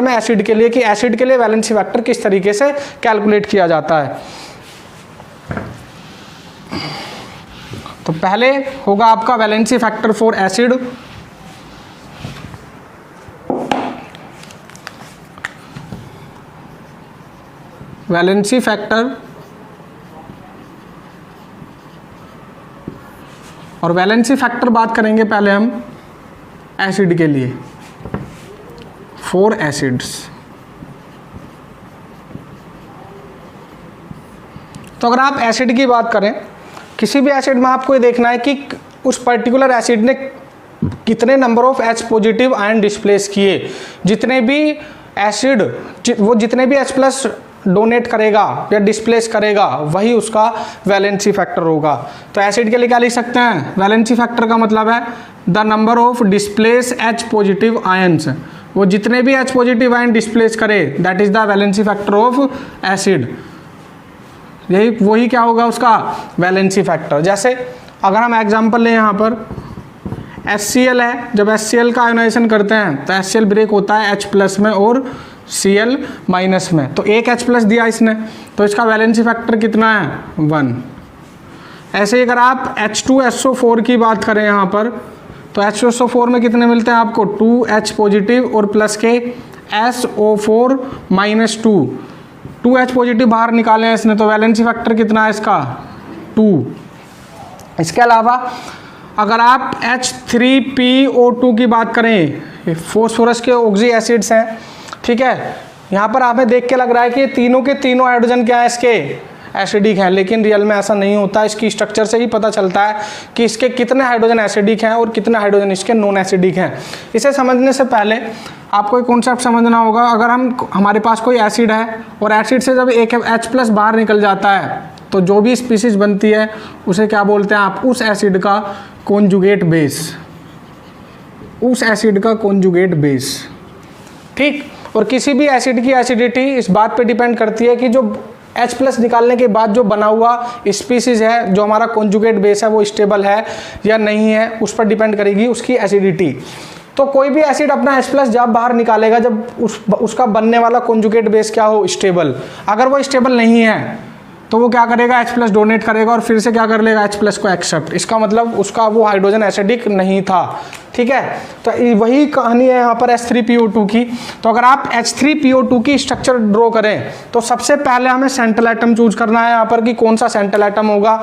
में एसिड के लिए, कि एसिड के लिए वैलेंसी फैक्टर किस तरीके से कैलकुलेट किया जाता है। तो पहले होगा आपका valency factor for acid, valency factor, और वैलेंसी फैक्टर बात करेंगे पहले हम एसिड के लिए, फॉर एसिड्स। तो अगर आप एसिड की बात करें, किसी भी एसिड में आपको ये देखना है कि उस पर्टिकुलर एसिड ने कितने number of H positive ion displace किए। जितने भी एसिड वो जितने भी H+ डोनेट करेगा या डिस्प्लेस करेगा वही उसका वैलेंसी फैक्टर होगा। तो एसिड के लिए क्या लिख सकते हैं, वैलेंसी फैक्टर का मतलब है the number of displace H positive ions, वो जितने भी H पॉजिटिव आयन डिस्प्लेस करे that is the valency factor of acid. यही वही क्या होगा उसका वैलेंसी फैक्टर। जैसे अगर हम एग्जांपल लें यहाँ पर HCl है, जब HCl का आयोनाइजेशन करते हैं तो HCl ब्रेक होता है H+ में और Cl- में, तो एक H+ दिया इसने तो इसका वैलेंसी फैक्टर कितना है 1। ऐसे ही अगर आप H2SO4 की बात करें यहाँ पर, तो H2SO4 में कितने मिलते हैं आपको 2H पॉजिटिव और प्लस के SO4 -2, 2H पॉजिटिव बाहर निकाले हैं इसने, तो वैलेंसी फैक्टर कितना है इसका 2। इसके अलावा अगर आप H3PO2 की बात करें, ये फॉस्फोरस के ऑक्सी एसिड्स हैं, ठीक है। यहाँ पर हमें देख के लग रहा है कि तीनों के तीनों हाइड्रोजन क्या है इसके, एसिडिक हैं, लेकिन रियल में ऐसा नहीं होता। इसकी स्ट्रक्चर से ही पता चलता है कि इसके कितने हाइड्रोजन एसिडिक हैं और कितने हाइड्रोजन इसके नॉन एसिडिक हैं। इसे समझने से पहले आपको एक कॉन्सेप्ट समझना होगा। अगर हमारे पास कोई एसिड है और एसिड से जब एक H+ बाहर निकल जाता है तो जो भी स्पीसीज बनती है उसे क्या बोलते हैं आप, उस एसिड का कॉन्जुगेट बेस, उस एसिड का कॉन्जुगेट बेस, ठीक। और किसी भी एसिड की एसिडिटी इस बात पे डिपेंड करती है कि जो H+ निकालने के बाद जो बना हुआ स्पीसीज है, जो हमारा कॉन्जुगेट बेस है, वो स्टेबल है या नहीं है, उस पर डिपेंड करेगी उसकी एसिडिटी। तो कोई भी एसिड अपना H+ जब बाहर निकालेगा जब उसका बनने वाला कॉन्जुगेट बेस क्या हो, स्टेबल। अगर वो स्टेबल नहीं है तो वो क्या करेगा, H+ डोनेट करेगा और फिर से क्या कर लेगा, H+ को एक्सेप्ट। इसका मतलब उसका वो हाइड्रोजन एसिडिक नहीं था, ठीक है। तो वही कहानी है यहाँ पर H3PO2 की। तो अगर आप H3PO2 की स्ट्रक्चर ड्रॉ करें तो सबसे पहले हमें सेंट्रल एटम चूज करना है यहाँ पर कि कौन सा सेंट्रल एटम होगा।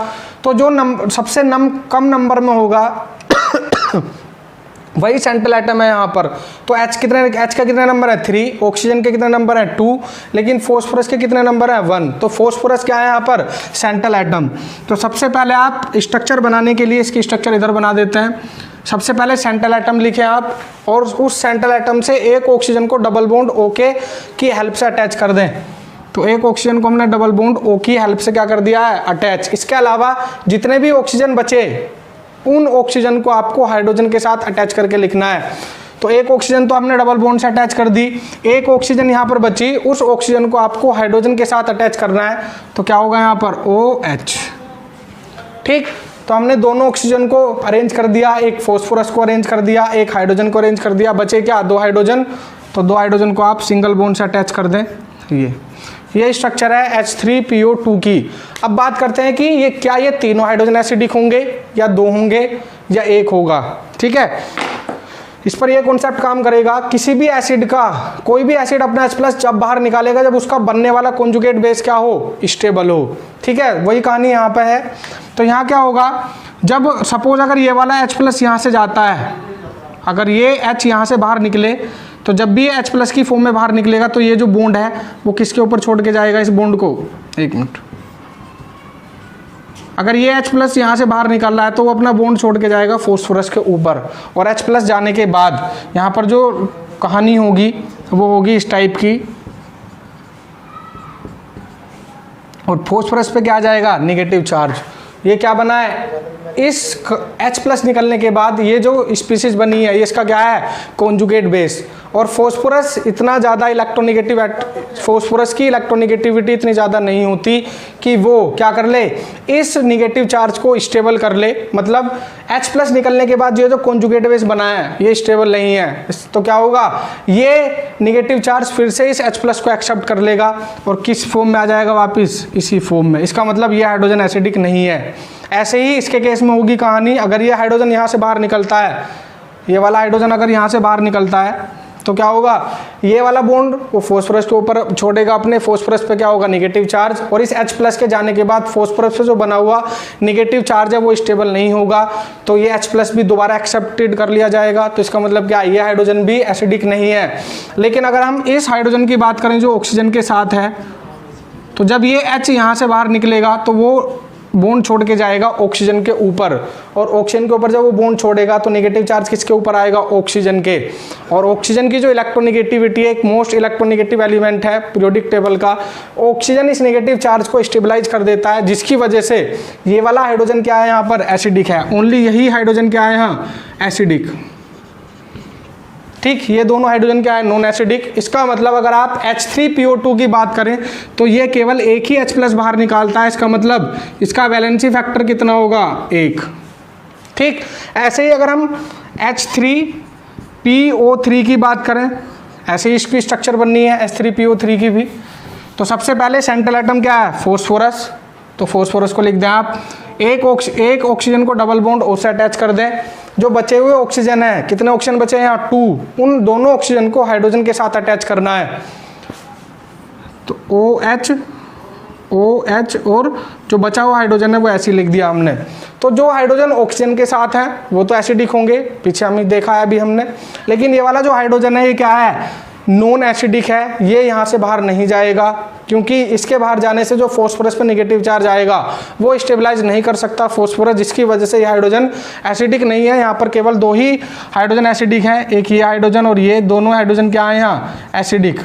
तो जो सबसे कम नंबर में होगा वही सेंट्रल एटम है यहाँ पर। तो H का कितना नंबर है, 3, ऑक्सीजन के कितने नंबर है, 2, लेकिन फॉस्फोरस के कितने नंबर है, 1। तो फॉस्फोरस क्या है यहाँ पर, सेंट्रल एटम। तो सबसे पहले आप स्ट्रक्चर बनाने के लिए इसकी स्ट्रक्चर इधर बना देते हैं। सबसे पहले सेंट्रल एटम लिखें आप और उस सेंट्रल एटम से एक ऑक्सीजन को डबल बॉन्ड O की हेल्प से अटैच कर दें। तो एक ऑक्सीजन को हमने डबल बॉन्ड O की हेल्प से क्या कर दिया है, अटैच। इसके अलावा जितने भी ऑक्सीजन बचे उन ऑक्सीजन को आपको हाइड्रोजन के साथ अटैच करके लिखना है। तो एक ऑक्सीजन तो हमने डबल बॉन्ड से अटैच कर दी, एक ऑक्सीजन यहाँ पर बची, उस ऑक्सीजन को आपको हाइड्रोजन के साथ अटैच करना है। तो क्या होगा यहाँ पर, OH, ठीक। तो हमने दोनों ऑक्सीजन को अरेंज कर दिया, एक फॉस्फोरस को अरेंज कर दिया, एक हाइड्रोजन को अरेंज कर दिया, बचे क्या, 2 हाइड्रोजन। तो 2 हाइड्रोजन को आप सिंगल बॉन्ड से अटैच कर दें। ये स्ट्रक्चर है H3PO2 की। अब बात करते हैं कि ये क्या ये तीनों हाइड्रोजन एसिडिक होंगे या 2 होंगे या 1 होगा, ठीक है। इस पर यह कॉन्सेप्ट काम करेगा, किसी भी एसिड का, कोई भी एसिड अपना H+ जब बाहर निकालेगा जब उसका बनने वाला कॉन्जुगेट बेस क्या हो, स्टेबल हो, ठीक है। वही कहानी यहाँ पे है। तो यहाँ क्या होगा, जब सपोज अगर ये वाला H+ यहाँ से जाता है, अगर ये H यहाँ से बाहर निकले तो जब भी ये H+ की फॉर्म में बाहर निकलेगा तो ये जो बॉन्ड है वो किसके ऊपर छोड़ के जाएगा, इस बॉन्ड को, एक मिनट, अगर ये H+ यहाँ से बाहर निकल रहा है तो वो अपना बॉन्ड छोड़ के जाएगा फॉस्फोरस के ऊपर। और H+ जाने के बाद यहाँ पर जो कहानी होगी वो होगी इस टाइप की, और फॉस्फोरस पे क्या आ जाएगा, नेगेटिव चार्ज। ये क्या बना है, इस H+ निकलने के बाद ये जो स्पीसीज बनी है ये इसका क्या है, कॉन्जुगेट बेस। और फॉस्फोरस इतना ज़्यादा इलेक्ट्रोनेगेटिव, फॉस्फोरस की इलेक्ट्रोनेगेटिविटी इतनी ज़्यादा नहीं होती कि वो क्या कर ले, इस नेगेटिव चार्ज को स्टेबल कर ले। मतलब H+ निकलने के बाद ये जो कॉन्जुगेट बेस बना है ये स्टेबल नहीं है, तो क्या होगा, ये नेगेटिव चार्ज फिर से इस H+ को एक्सेप्ट कर लेगा और किस फॉर्म में आ जाएगा वापस, इसी फॉर्म में। इसका मतलब ये हाइड्रोजन एसिडिक नहीं है। ऐसे ही इसके केस में होगी कहानी, अगर ये हाइड्रोजन यहाँ से बाहर निकलता है, ये वाला हाइड्रोजन अगर यहाँ से बाहर निकलता है तो क्या होगा, ये वाला बॉन्ड वो फॉस्फोरस के ऊपर छोड़ेगा अपने, फॉस्फोरस पे क्या होगा, नेगेटिव चार्ज। और इस H+ के जाने के बाद फॉस्फोरस से जो बना हुआ नेगेटिव चार्ज है वो स्टेबल नहीं होगा, तो ये H+ भी दोबारा एक्सेप्टेड कर लिया जाएगा। तो इसका मतलब क्या, ये हाइड्रोजन भी एसिडिक नहीं है। लेकिन अगर हम इस हाइड्रोजन की बात करें जो ऑक्सीजन के साथ है, तो जब ये H यहाँ से बाहर निकलेगा तो वो बॉन्ड छोड़ के जाएगा ऑक्सीजन के ऊपर, और ऑक्सीजन के ऊपर जब वो बॉन्ड छोड़ेगा तो नेगेटिव चार्ज किसके ऊपर आएगा, ऑक्सीजन के। और ऑक्सीजन की जो इलेक्ट्रोनेगेटिविटी है, एक मोस्ट इलेक्ट्रोनेगेटिव एलिमेंट है पीरियोडिक टेबल का, ऑक्सीजन इस नेगेटिव चार्ज को स्टेबलाइज कर देता है, जिसकी वजह से ये वाला हाइड्रोजन क्या है यहाँ पर, एसिडिक है। ओनली यही हाइड्रोजन क्या है यहाँ, एसिडिक, ठीक। ये दोनों हाइड्रोजन क्या है, नॉन एसिडिक। इसका मतलब अगर आप H3PO2 की बात करें तो ये केवल एक ही H+ बाहर निकालता है, इसका मतलब इसका वैलेंसी फैक्टर कितना होगा, 1, ठीक। ऐसे ही अगर हम H3PO3 की बात करें, ऐसे ही इसकी स्ट्रक्चर बननी है H3PO3 की भी। तो सबसे पहले सेंट्रल एटम क्या है, फॉस्फोरस। तो फॉस्फोरस को लिख दें आप, एक ऑक्सीजन को डबल बॉन्ड O से अटैच कर दें। जो बचे हुए ऑक्सीजन है, कितने ऑक्सीजन बचे हैं यहाँ, 2, उन दोनों ऑक्सीजन को हाइड्रोजन के साथ अटैच करना है। तो OH और जो बचा हुआ हाइड्रोजन है वो ऐसे ही लिख दिया हमने। तो जो हाइड्रोजन ऑक्सीजन के साथ हैं वो तो एसिडिक होंगे, पीछे हमें देखा है अभी हमने। लेकिन ये वाला जो हाइड्रोजन है ये क्या है, नॉन एसिडिक है, ये यहाँ से बाहर नहीं जाएगा, क्योंकि इसके बाहर जाने से जो फास्फोरस पे नेगेटिव चार्ज आएगा वो स्टेबलाइज नहीं कर सकता फास्फोरस, जिसकी वजह से ये हाइड्रोजन एसिडिक नहीं है। यहाँ पर केवल 2 ही हाइड्रोजन एसिडिक हैं, एक ये हाइड्रोजन और ये दोनों हाइड्रोजन क्या है यहाँ एसिडिक।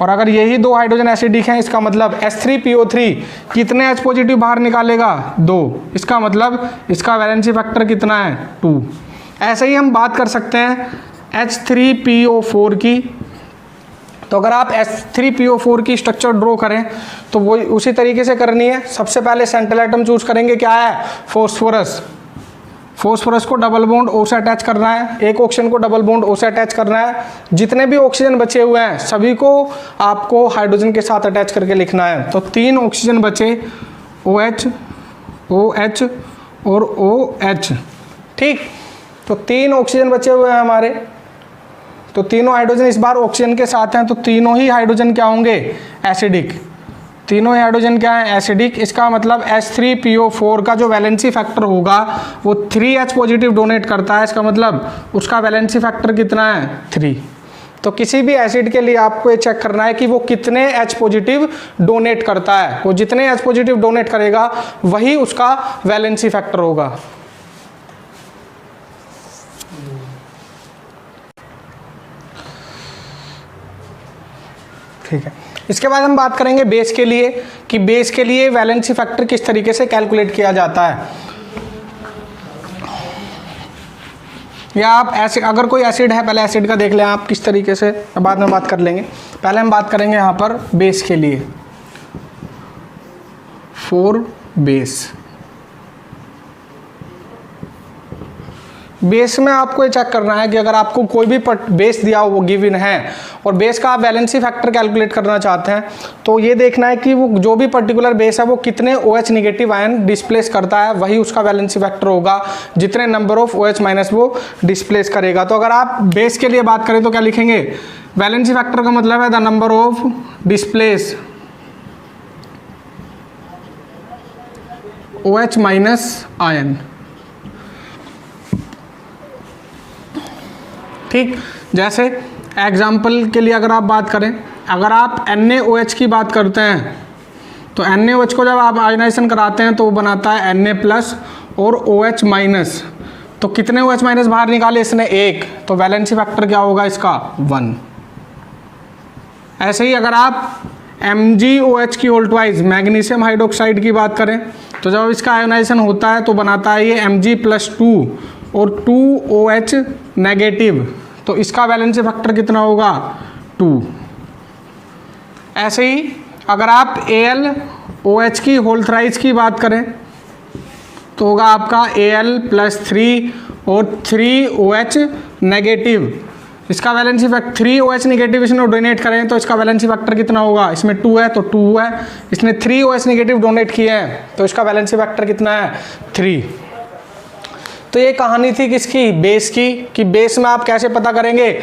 और अगर यही 2 हाइड्रोजन एसिडिक हैं, इसका मतलब H3PO3 कितने H पॉजिटिव बाहर निकालेगा, 2। इसका मतलब इसका वैलेंसी फैक्टर कितना है, 2। ऐसे ही हम बात कर सकते हैं H3PO4 की। तो अगर आप H3PO4 की स्ट्रक्चर ड्रॉ करें तो वो उसी तरीके से करनी है। सबसे पहले सेंट्रल एटम चूज करेंगे, क्या है, फास्फोरस। फास्फोरस को डबल बॉन्ड O से अटैच करना है, एक ऑक्सीजन को डबल बॉन्ड O से अटैच करना है। जितने भी ऑक्सीजन बचे हुए हैं सभी को आपको हाइड्रोजन के साथ अटैच करके लिखना है। तो 3 ऑक्सीजन बचे, OH, OH और OH, ठीक। तो 3 ऑक्सीजन बचे हुए हैं हमारे, तो तीनों हाइड्रोजन इस बार ऑक्सीजन के साथ हैं, तो तीनों ही हाइड्रोजन क्या होंगे, एसिडिक। तीनों ही हाइड्रोजन क्या है, एसिडिक। इसका मतलब H3PO4 का जो वैलेंसी फैक्टर होगा वो 3H पॉजिटिव डोनेट करता है, इसका मतलब उसका वैलेंसी फैक्टर कितना है, 3। तो किसी भी एसिड के लिए आपको ये चेक करना है कि वो कितने H पॉजिटिव डोनेट करता है। वो जितने H पॉजिटिव डोनेट करेगा वही उसका वैलेंसी फैक्टर होगा। ठीक है, इसके बाद हम बात करेंगे बेस के लिए, कि बेस के लिए वैलेंसी फैक्टर किस तरीके से कैलकुलेट किया जाता है। या आप ऐसे अगर कोई एसिड है, पहले एसिड का देख लें आप किस तरीके से, बाद में बात कर लेंगे। पहले हम बात करेंगे यहाँ पर बेस के लिए, 4 बेस। बेस में आपको ये चेक करना है कि अगर आपको कोई भी बेस दिया हो, वो गिवन है, और बेस का आप वैलेंसी फैक्टर कैलकुलेट करना चाहते हैं, तो ये देखना है कि वो जो भी पर्टिकुलर बेस है वो कितने OH निगेटिव आयन डिस्प्लेस करता है, वही उसका वैलेंसी फैक्टर होगा, जितने नंबर ऑफ OH माइनस वो डिस्प्लेस करेगा। तो अगर आप बेस के लिए बात करें तो क्या लिखेंगे, वैलेंसी फैक्टर का मतलब है the number of displace OH minus ion, ठीक। जैसे एग्जाम्पल के लिए अगर आप बात करें, अगर आप NaOH की बात करते हैं तो NaOH को जब आप आयोनाइजेशन कराते हैं तो वो बनाता है Na+ और OH माइनस। तो कितने OH माइनस बाहर निकाले इसने, 1। तो वैलेंसी फैक्टर क्या होगा इसका, 1। ऐसे ही अगर आप MgOH की होल ट्वाइस मैग्नीशियम हाइड्रोक्साइड की बात करें तो जब इसका आयोनाइजेशन होता है तो बनाता है ये Mg+2 और 2OH नेगेटिव। तो इसका वैलेंसी फैक्टर कितना होगा, 2। ऐसे ही अगर आप AlOH की होल थ्राइस की बात करें तो होगा आपका Al+3 और 3OH नेगेटिव। इसका वैलेंसी फैक्टर 3OH नेगेटिव इसने डोनेट करें तो इसका वैलेंसी फैक्टर कितना होगा, इसमें 2 है तो 2 है, इसने 3OH नेगेटिव डोनेट किए हैं तो इसका वैलेंसी फैक्टर कितना है, 3। तो ये कहानी थी किसकी, बेस की, कि बेस में आप कैसे पता करेंगे,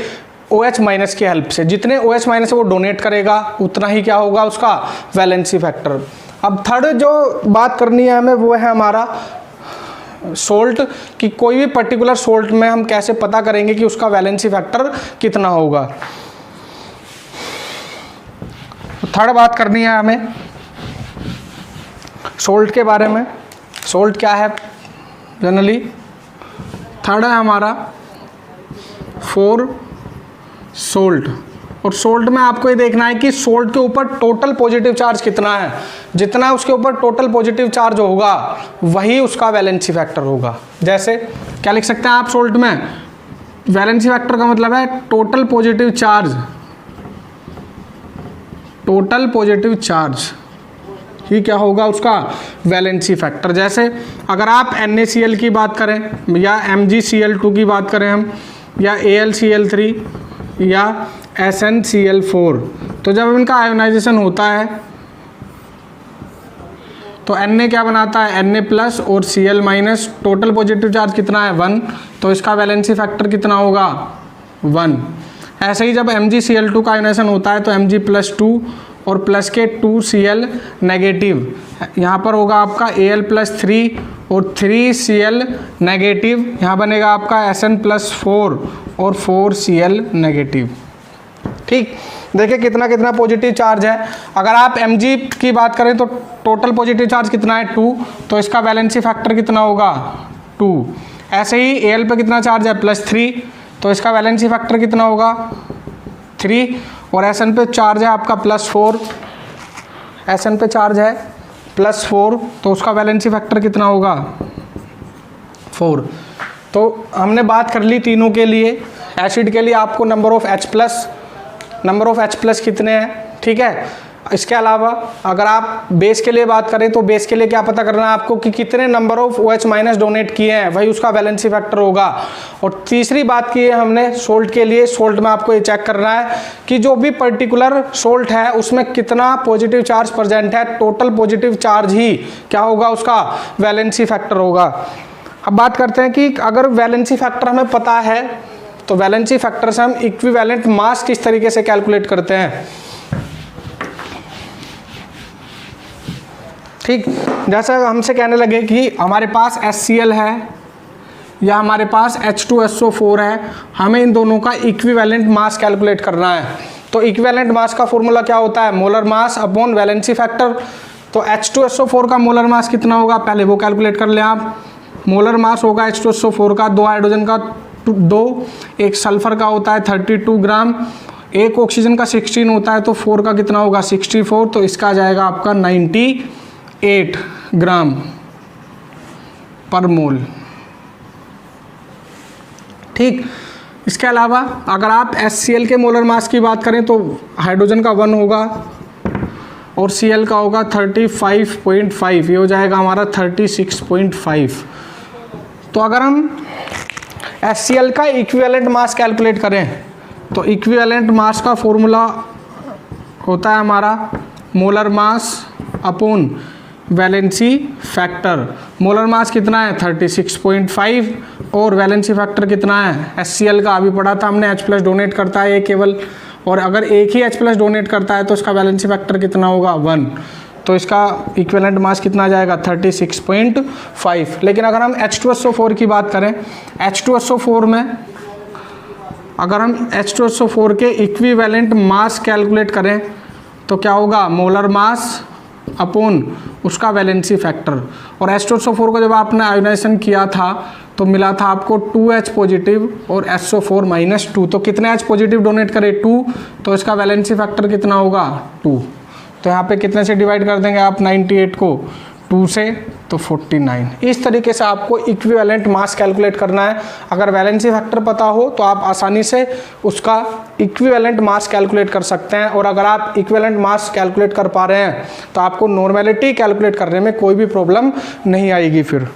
OH माइनस की हेल्प से। जितने OH माइनस वो डोनेट करेगा उतना ही क्या होगा उसका वैलेंसी फैक्टर। अब थर्ड जो बात करनी है हमें वो है हमारा सोल्ट, कि कोई भी पर्टिकुलर सोल्ट में हम कैसे पता करेंगे कि उसका वैलेंसी फैक्टर कितना होगा। थर्ड बात करनी है हमें सोल्ट के बारे में। सोल्ट क्या है जनरली, थर्ड है हमारा 4 सोल्ट। और सोल्ट में आपको ये देखना है कि सोल्ट के ऊपर टोटल पॉजिटिव चार्ज कितना है, जितना उसके ऊपर टोटल पॉजिटिव चार्ज होगा वही उसका वैलेंसी फैक्टर होगा। जैसे क्या लिख सकते हैं आप सोल्ट में, वैलेंसी फैक्टर का मतलब है total positive charge, total positive charge ही क्या होगा उसका वैलेंसी फैक्टर। जैसे अगर आप NaCl की बात करें या MgCl2 की बात करें हम, या AlCl3 या SnCl4, तो जब इनका आयोनाइजेशन होता है तो Na क्या बनाता है, Na+ और Cl-, टोटल पॉजिटिव चार्ज कितना है, 1। तो इसका वैलेंसी फैक्टर कितना होगा, 1। ऐसे ही जब MgCl2 का आयोनाइजेशन होता है तो Mg+2 और प्लस के 2Cl नेगेटिव, यहाँ पर होगा आपका Al+3 और 3Cl नेगेटिव, यहाँ बनेगा आपका Sn+4 और 4Cl नेगेटिव। ठीक, देखिए कितना कितना पॉजिटिव चार्ज है। अगर आप Mg की बात करें तो टोटल पॉजिटिव चार्ज कितना है 2, तो इसका वैलेंसी फैक्टर कितना होगा 2। ऐसे ही Al पे कितना चार्ज है +3, तो इसका वैलेंसी फैक्टर कितना होगा 3, और Sn पे चार्ज है आपका +4, Sn पे चार्ज है +4, तो उसका वैलेंसी फैक्टर कितना होगा 4। तो हमने बात कर ली तीनों के लिए। एसिड के लिए आपको नंबर ऑफ H+ कितने हैं, ठीक है। इसके अलावा अगर आप बेस के लिए बात करें तो बेस के लिए क्या पता करना है आपको कि कितने नंबर ऑफ OH- डोनेट किए हैं, वही उसका वैलेंसी फैक्टर होगा। और तीसरी बात की है हमने सोल्ट के लिए, सोल्ट में आपको ये चेक करना है कि जो भी पर्टिकुलर सोल्ट है उसमें कितना पॉजिटिव चार्ज प्रेजेंट है, टोटल पॉजिटिव चार्ज ही क्या होगा उसका वैलेंसी फैक्टर होगा। अब बात करते हैं कि अगर वैलेंसी फैक्टर हमें पता है तो वैलेंसी फैक्टर से हम इक्विवेलेंट मास किस तरीके से कैलकुलेट करते हैं। ठीक, जैसा हमसे कहने लगे कि हमारे पास HCl है या हमारे पास H2SO4 है, हमें इन दोनों का इक्विवेलेंट मास कैलकुलेट करना है। तो इक्विवेलेंट मास का फॉर्मूला क्या होता है, molar mass upon valency factor. तो H2SO4 का मोलर मास कितना होगा, पहले वो कैलकुलेट कर लें आप। मोलर मास होगा H2SO4 का 2 हाइड्रोजन का 2, एक सल्फर का होता है 32 ग्राम, एक ऑक्सीजन का 16 होता है, तो 4 का कितना होगा 64, तो इसका आ जाएगा आपका 98 ग्राम पर मोल। ठीक, इसके अलावा अगर आप HCl के मोलर मास की बात करें तो हाइड्रोजन का 1 होगा और Cl का होगा 35.5, ये हो जाएगा हमारा 36.5। तो अगर हम HCl का इक्विवेलेंट मास कैलकुलेट करें तो इक्विवेलेंट मास का फॉर्मूला होता है हमारा molar mass upon valency factor. Molar mass कितना है 36.5 और वैलेंसी फैक्टर कितना है, HCl का अभी पढ़ा था हमने H+ डोनेट करता है ये केवल, और अगर एक ही H+ डोनेट करता है तो इसका वैलेंसी फैक्टर कितना होगा 1, तो इसका इक्विवेलेंट मास कितना आ जाएगा 36.5। लेकिन अगर हम H2SO4 की बात करें, H2SO4 में अगर हम H2SO4 के इक्विवेलेंट मास कैलकुलेट करें तो क्या होगा, मोलर मास अपॉन उसका वैलेंसी फैक्टर। और H2SO4 को जब आपने आयोनाइजेशन किया था तो मिला था आपको 2H पॉजिटिव और SO4 -2, तो कितने H पॉजिटिव डोनेट करें 2, तो इसका वैलेंसी फैक्टर कितना होगा 2। तो यहाँ पे कितने से डिवाइड कर देंगे आप 98 को 2 से, तो 49। इस तरीके से आपको इक्विवेलेंट मास कैलकुलेट करना है। अगर वैलेंसी फैक्टर पता हो तो आप आसानी से उसका इक्विवेलेंट मास कैलकुलेट कर सकते हैं, और अगर आप इक्विवेलेंट मास कैलकुलेट कर पा रहे हैं तो आपको नॉर्मेलिटी कैलकुलेट करने में कोई भी प्रॉब्लम नहीं आएगी फिर।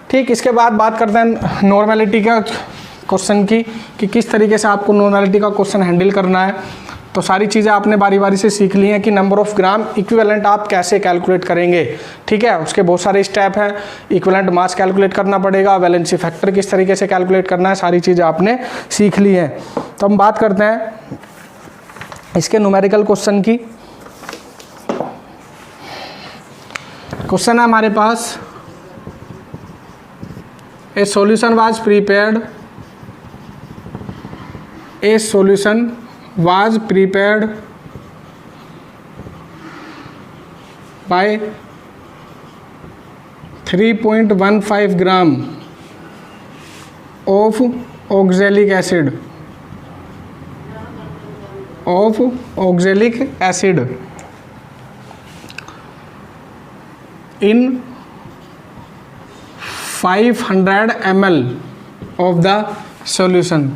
ठीक, इसके बाद बात करते हैं नॉर्मेलिटी का क्वेश्चन की कि किस तरीके से आपको नॉर्मेलिटी का क्वेश्चन हैंडल करना है। तो सारी चीज़ें आपने बारी बारी से सीख ली हैं कि नंबर ऑफ ग्राम इक्विवेलेंट आप कैसे कैलकुलेट करेंगे। ठीक है, उसके बहुत सारे स्टेप हैं, इक्विवेलेंट मास कैलकुलेट करना पड़ेगा, वैलेंसी फैक्टर किस तरीके से कैलकुलेट करना है, सारी चीज़ें आपने सीख ली हैं। तो हम बात करते हैं इसके न्यूमेरिकल क्वेश्चन की। क्वेश्चन है हमारे पास, a solution was prepared, a solution was prepared by 3.15 gram of oxalic acid in 500 ml of the solution.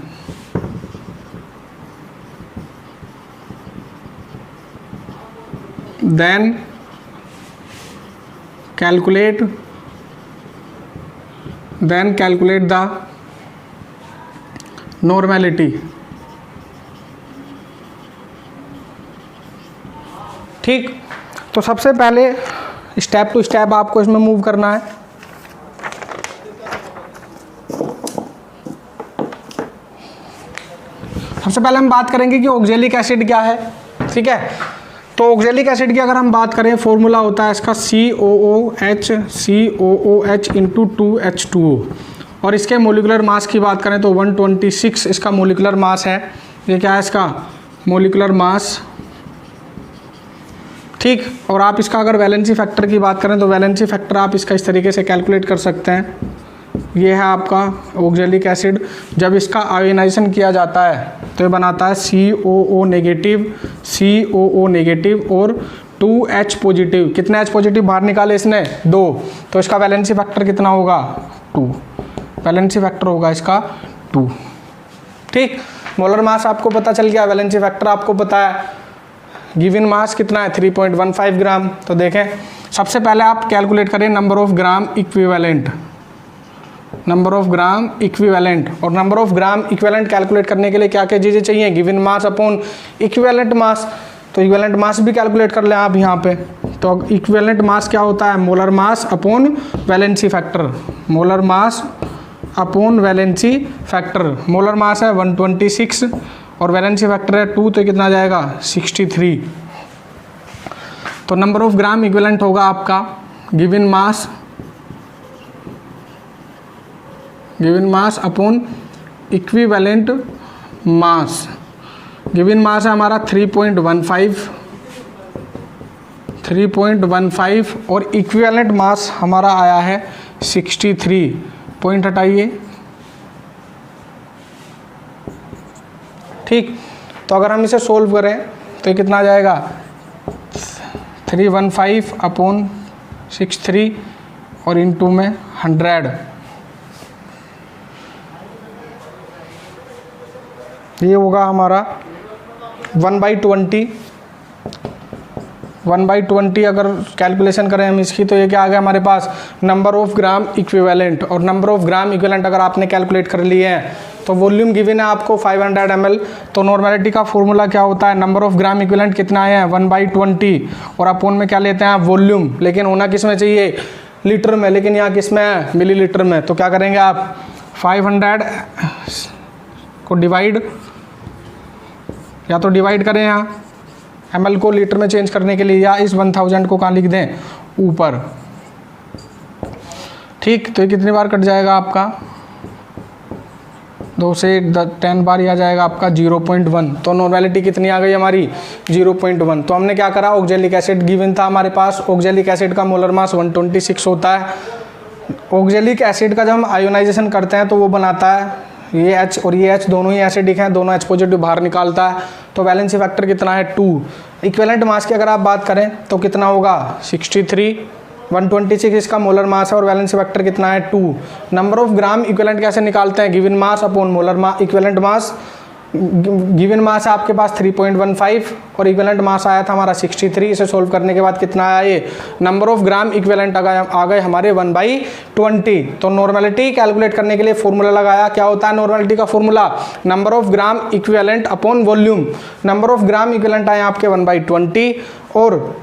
Then calculate the normality. ठीक, तो सबसे पहले स्टेप टू स्टेप आपको इसमें मूव करना है। सबसे पहले हम बात करेंगे कि ऑक्जेलिक एसिड क्या है। ठीक है, तो ऑक्जेलिक एसिड की अगर हम बात करें, फॉर्मूला होता है इसका COOH इंटू 2H2O, और इसके मोलिकुलर मास की बात करें तो 126 इसका मोलिकुलर मास है। ये क्या है इसका मोलिकुलर मास, ठीक। और आप इसका अगर वैलेंसी फैक्टर की बात करें तो वैलेंसी फैक्टर आप इसका इस तरीके से कैलकुलेट कर सकते हैं। ये है आपका ऑक्जेलिक एसिड, जब इसका आयोनाइजेशन किया जाता है तो ये बनाता है COO नेगेटिव और 2H पॉजिटिव। कितने H पॉजिटिव बाहर निकाले इसने? 2। तो इसका वैलेंसी फैक्टर कितना होगा? 2। वैलेंसी फैक्टर होगा इसका 2, ठीक। मोलर मास आपको पता चल गया, वैलेंसी फैक्टर आपको पता है। गिवन मास कितना है? 3.15 ग्राम। तो देखें, सबसे पहले आप कैलकुलेट करें number of gram equivalent, number of gram equivalent. और number of gram equivalent calculate करने के लिए क्या क्या चीज़ें चाहिए? Given mass upon equivalent mass. तो इक्विवेलेंट मास भी कैलकुलेट कर लें आप यहाँ पे। तो इक्विवेलेंट मास क्या होता है? Molar mass upon valency factor, molar mass upon valency factor. Molar mass है 126 और वैलेंसी फैक्टर है 2, तो कितना जाएगा? 63। तो नंबर ऑफ ग्राम इक्विवेलेंट होगा आपका गिवन मास अपॉन इक्विवेलेंट मास। गिवन मास है हमारा 3.15 और इक्विवेलेंट मास हमारा आया है 63। पॉइंट हटाइए, ठीक। तो अगर हम इसे सोल्व करें तो ये कितना आ जाएगा? 315 अपॉन 63 और इनटू में 100। ये होगा हमारा 1/20। 1/20 अगर कैलकुलेशन करें हम इसकी तो ये क्या आ गया हमारे पास? Number of gram equivalent. और नंबर ऑफ ग्राम इक्विवेलेंट अगर आपने कैलकुलेट कर लिए हैं तो वॉल्यूम गिवन है आपको 500 ml। तो नॉर्मेलिटी का फॉर्मूला क्या होता है? नंबर ऑफ ग्राम इक्विवेलेंट कितना है? 1/20 और अपॉन में क्या लेते हैं आप? वॉल्यूम। लेकिन होना किस में चाहिए? लीटर में, लेकिन यहाँ किस में है? मिलीलीटर में। तो क्या करेंगे आप? 500 को डिवाइड, या तो डिवाइड करें यहाँ ml को लीटर में चेंज करने के लिए, या इस 1000 को कहाँ लिख दें? ऊपर, ठीक। तो ये कितनी बार कट जाएगा आपका? 2 से 10 बार ही आ जाएगा आपका 0.1। तो नॉर्मेलिटी कितनी आ गई हमारी? 0.1। तो हमने क्या करा? ऑक्जेलिक एसिड गिवन था हमारे पास, ऑक्जेलिक एसिड का मोलर मास 126 होता है। ऑक्जेलिक एसिड का जब हम आयोनाइजेशन करते हैं तो वो बनाता है ये H और ये H दोनों ही एसिडिक हैं, दोनों H पॉजिटिव बाहर निकालता है। तो वैलेंसी फैक्टर कितना है? 2। इक्विवेलेंट मास की अगर आप बात करें तो कितना होगा? 63। 126 इसका मोलर मास है और वैलेंसी फैक्टर कितना है? 2। नंबर ऑफ ग्राम इक्विवेलेंट कैसे निकालते हैं? Given mass upon molar mass, equivalent mass. Given mass है आपके पास 3.15 और इक्विवेलेंट मास आया था हमारा 63। इसे सोल्व करने के बाद कितना आया? ये नंबर ऑफ ग्राम इक्विवेलेंट आ गए हमारे 1/20। तो नॉर्मेलिटी कैलकुलेट करने के लिए फॉर्मूला लगाया। क्या होता है नॉर्मेलिटी का formula? Number of gram equivalent upon volume. Number of gram equivalent आए आपके 1/20 और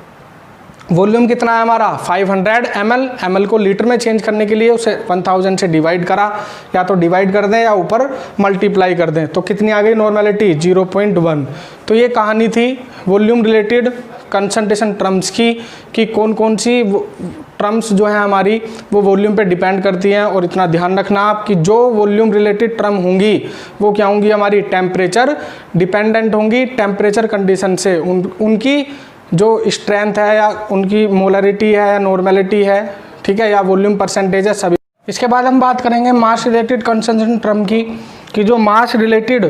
वॉल्यूम कितना है हमारा? 500 ml। ml को लीटर में चेंज करने के लिए उसे 1000 से डिवाइड करा, या तो डिवाइड कर दें या ऊपर मल्टीप्लाई कर दें। तो कितनी आ गई नॉर्मेलिटी? 0.1। तो ये कहानी थी वॉल्यूम रिलेटेड कंसंट्रेशन टर्म्स की, कि कौन कौन सी टर्म्स जो है हमारी वो वॉल्यूम पे डिपेंड करती हैं। और इतना ध्यान रखना आप कि जो वॉल्यूम रिलेटेड टर्म होंगी वो क्या होंगी हमारी? टेम्परेचर डिपेंडेंट होंगी। टेम्परेचर कंडीशन से उनकी जो स्ट्रेंथ है या उनकी मोलरिटी है या नॉर्मेलिटी है, ठीक है, या वॉल्यूम परसेंटेज है, सभी। इसके बाद हम बात करेंगे मास रिलेटेड कंसंट्रेशन टर्म की, कि जो मास रिलेटेड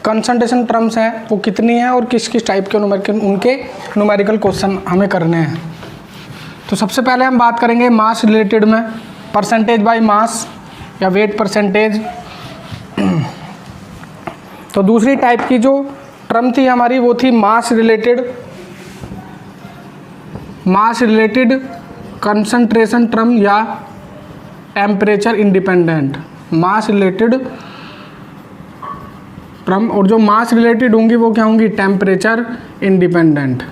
कंसंट्रेशन टर्म्स हैं वो कितनी हैं और किस किस टाइप के उनके न्यूमेरिकल क्वेश्चन हमें करने हैं। तो सबसे पहले हम बात करेंगे मास रिलेटेड में परसेंटेज बाय मास या वेट परसेंटेज। तो दूसरी टाइप की जो टर्म थी हमारी वो थी मास रिलेटेड कंसंट्रेशन टर्म या टेम्परेचर इंडिपेंडेंट मास रिलेटेड टर्म। और जो मास रिलेटेड होंगी वो क्या होंगी? Temperature independent.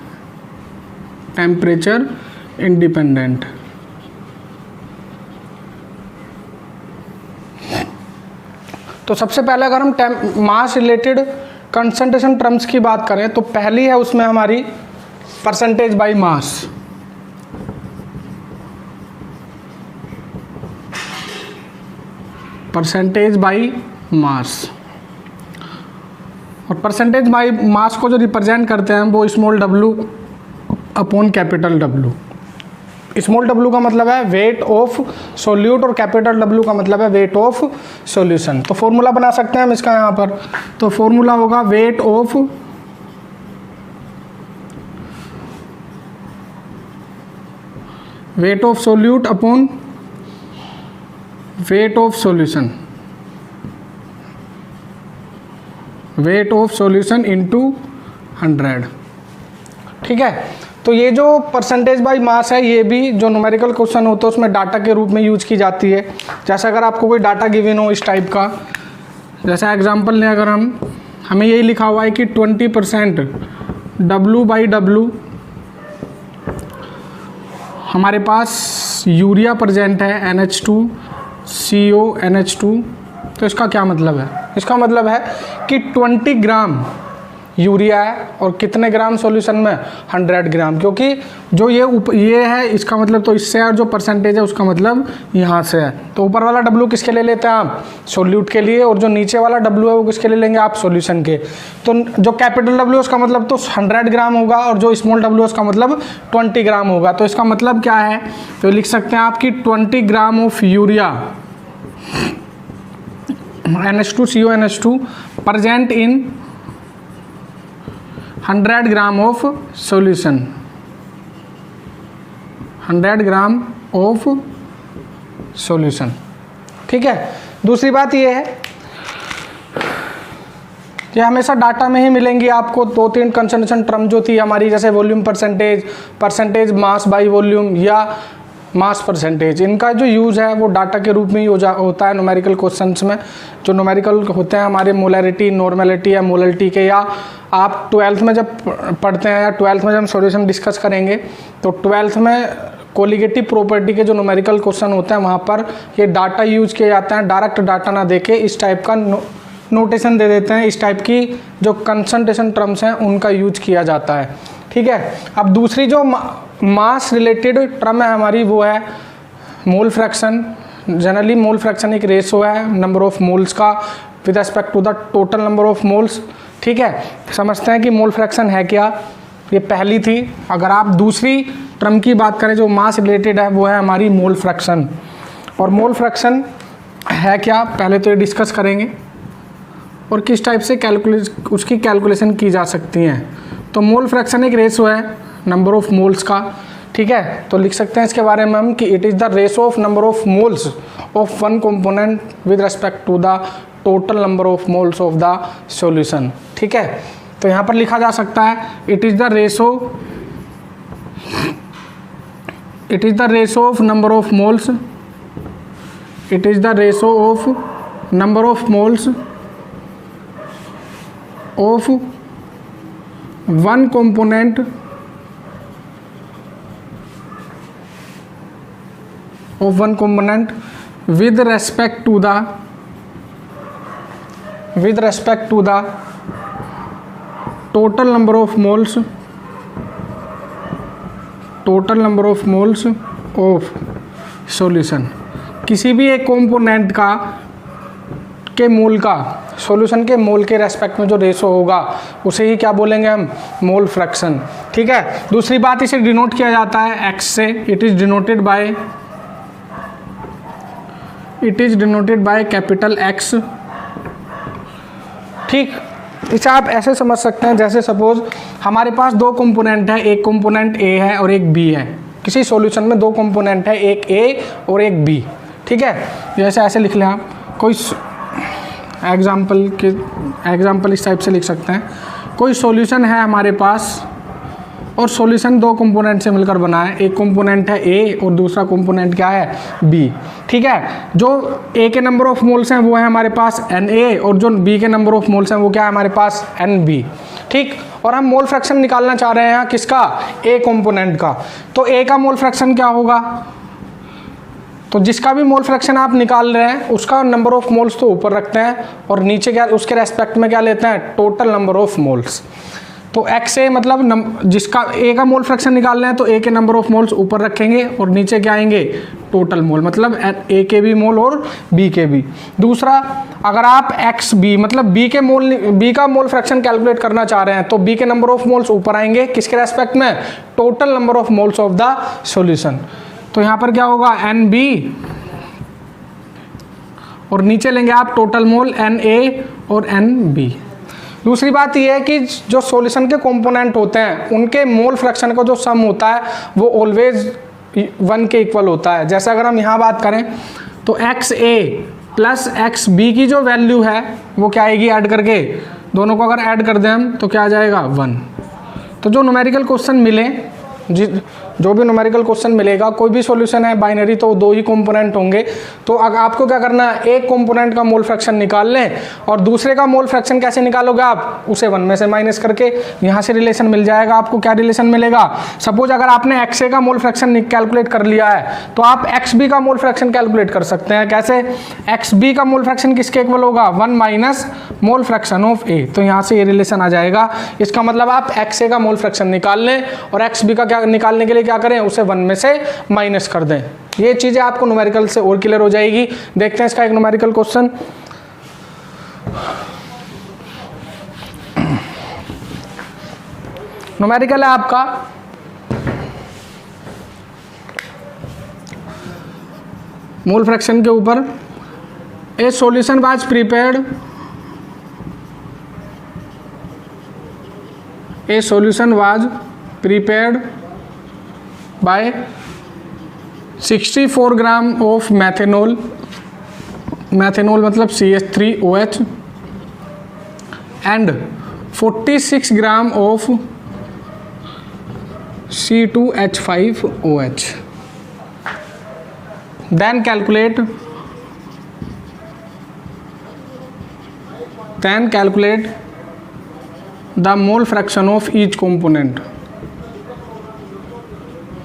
तो सबसे पहले अगर हम मास रिलेटेड कंसंट्रेशन टर्म्स की बात करें तो पहली है उसमें हमारी percentage by mass, percentage by mass. और परसेंटेज बाई मास को जो रिप्रेजेंट करते हैं वो small w upon capital W। Small w का मतलब है वेट ऑफ सोल्यूट और कैपिटल W का मतलब है वेट ऑफ सॉल्यूशन। तो फॉर्मूला बना सकते हैं हम इसका यहाँ पर। तो फॉर्मूला होगा weight of solute upon weight of solution, weight of solution into 100। ठीक है, तो ये जो परसेंटेज बाई मास है ये भी जो न्यूमेरिकल क्वेश्चन होता है उसमें डाटा के रूप में यूज की जाती है। जैसे अगर आपको कोई डाटा गिवन हो इस टाइप का, जैसा एग्जांपल लें, अगर हमें यही लिखा हुआ है कि 20% W/W हमारे पास यूरिया प्रेजेंट है NH2CO NH2, तो इसका क्या मतलब है? इसका मतलब है कि 20 ग्राम यूरिया है और कितने ग्राम सॉल्यूशन में? 100 ग्राम, क्योंकि जो ये है इसका मतलब तो इससे, और जो परसेंटेज है उसका मतलब यहाँ से है। तो ऊपर वाला W किसके लिए लेते हैं आप? सोल्यूट के लिए, और जो नीचे वाला W है वो किसके लिए लेंगे आप? सॉल्यूशन के। तो जो कैपिटल W उसका मतलब तो 100 ग्राम होगा, और जो स्मॉल w उसका मतलब 20 ग्राम होगा। तो इसका मतलब क्या है? तो लिख सकते हैं आप कि 20 gram of urea NH2CO NH2 present in 100 gram of solution, 100 gram of solution. ठीक है, दूसरी बात ये है कि हमेशा डाटा में ही मिलेंगी आपको 2-3 कंसंट्रेशन टर्म जो थी हमारी, जैसे volume percentage, percentage mass by volume या मास परसेंटेज। इनका जो यूज़ है वो डाटा के रूप में ही होता है न्यूमेरिकल क्वेश्चंस में। जो न्यूमेरिकल होते हैं हमारे मोलैरिटी, नॉर्मेलिटी या मोललिटी के, या आप 12th में जब पढ़ते हैं या 12th में जब हम सॉल्यूशन डिस्कस करेंगे तो 12th में कोलिगेटिव प्रॉपर्टी के जो न्यूमेरिकल क्वेश्चन होते हैं वहाँ पर ये डाटा यूज किए जाते हैं। डायरेक्ट डाटा ना देके इस टाइप का नोटेशन दे देते हैं, इस टाइप की जो कंसंट्रेशन टर्म्स हैं उनका यूज किया जाता है। ठीक है, अब दूसरी जो मास रिलेटेड टर्म है हमारी वो है mole fraction. Generally mole fraction एक रेशो है नंबर ऑफ मोल्स का with respect to the total number of moles. ठीक है, समझते हैं कि मोल फ्रैक्शन है क्या। ये पहली थी। अगर आप दूसरी टर्म की बात करें जो मास रिलेटेड है वो है हमारी मोल फ्रैक्शन। और मोल फ्रैक्शन है क्या, पहले तो ये डिस्कस करेंगे और किस टाइप से उसकी कैलकुलेशन की जा सकती हैं। तो मोल फ्रैक्शन एक रेशो है नंबर ऑफ मोल्स का। ठीक है, तो लिख सकते हैं इसके बारे में हम कि it is the ratio of number of moles of one component with respect to the total number of moles of the solution. ठीक है, तो यहाँ पर लिखा जा सकता है it is the ratio of number of moles, it is the ratio of number of moles of one component with respect to the total number of moles of solution। किसी भी एक कंपोनेंट के मोल का सॉल्यूशन के मोल के respect में जो ratio होगा उसे ही क्या बोलेंगे हम? Mole fraction. ठीक है, दूसरी बात इसे डिनोट किया जाता है x से। It is denoted by capital X। ठीक, इसे आप ऐसे समझ सकते हैं जैसे सपोज हमारे पास दो कंपोनेंट है, एक कंपोनेंट A है और एक B है। किसी सॉल्यूशन में दो कंपोनेंट है, एक A और एक B। ठीक है, जैसे ऐसे लिख लें आप, कोई एग्जाम्पल इस टाइप से लिख सकते हैं। कोई सॉल्यूशन है हमारे पास और सॉल्यूशन दो कंपोनेंट से मिलकर बना है। एक कंपोनेंट है A और दूसरा कंपोनेंट क्या है? B। ठीक है, जो A के नंबर ऑफ मोल्स हैं वो है हमारे पास Na और जो B के नंबर ऑफ मोल्स हैं वो क्या है हमारे पास? Nb। ठीक, और हम मोल फ्रैक्शन निकालना चाह रहे हैं किसका? A कंपोनेंट का। तो A का मोल फ्रैक्शन क्या होगा? तो जिसका भी मोल फ्रैक्शन आप निकाल रहे हैं उसका नंबर ऑफ मोल्स तो ऊपर रखते हैं और नीचे क्या उसके रेस्पेक्ट में क्या लेते हैं? Total number of moles. तो XA मतलब जिसका A का मोल फ्रैक्शन निकालना है तो A के नंबर ऑफ मोल्स ऊपर रखेंगे और नीचे क्या आएंगे, टोटल मोल, मतलब A के भी मोल और B के भी। दूसरा, अगर आप XB मतलब B का मोल फ्रैक्शन कैलकुलेट करना चाह रहे हैं तो B के नंबर ऑफ मोल्स ऊपर आएंगे, किसके रेस्पेक्ट में, total number of moles of the solution. तो यहाँ पर क्या होगा, NB और नीचे लेंगे आप टोटल मोल NA और NB। दूसरी बात यह है कि जो सॉल्यूशन के कंपोनेंट होते हैं उनके मोल फ्रैक्शन का जो सम होता है वो ऑलवेज 1 के इक्वल होता है। जैसे अगर हम यहाँ बात करें तो XA प्लस XB की जो वैल्यू है वो क्या आएगी, ऐड करके दोनों को अगर ऐड कर दें हम तो क्या आ जाएगा, 1। तो जो न्यूमेरिकल क्वेश्चन मिले, जो भी न्यूमेरिकल क्वेश्चन मिलेगा, कोई भी सॉल्यूशन है बाइनरी तो 2 ही कंपोनेंट होंगे। तो अगर आपको क्या करना है, एक कंपोनेंट का मोल फ्रैक्शन निकाल लें और दूसरे का मोल फ्रैक्शन कैसे निकालोगे आप, उसे 1 में से माइनस करके यहाँ से रिलेशन मिल जाएगा आपको। क्या रिलेशन मिलेगा, सपोज अगर आपने XA का मोल फ्रैक्शन कैलकुलेट कर लिया है तो आप XB का मोल फ्रैक्शन कैलकुलेट कर सकते हैं। कैसे, XB का मोल फ्रैक्शन किसके इक्वल होगा, 1 minus mole fraction of A। तो यहाँ से ये रिलेशन आ जाएगा। इसका मतलब आप XA का मोल फ्रैक्शन निकाल लें और XB का क्या निकालने के लिए क्या करें, उसे 1 में से माइनस कर दें। ये चीजें आपको न्यूमेरिकल से और क्लियर हो जाएगी। देखते हैं इसका एक न्यूमेरिकल क्वेश्चन। न्यूमेरिकल है आपका मोल फ्रैक्शन के ऊपर। ए solution was prepared, a solution was prepared by 64 gram of methanol, methanol मतलब CH3OH and 46 gram of C2H5OH। then calculate the mole fraction of each component,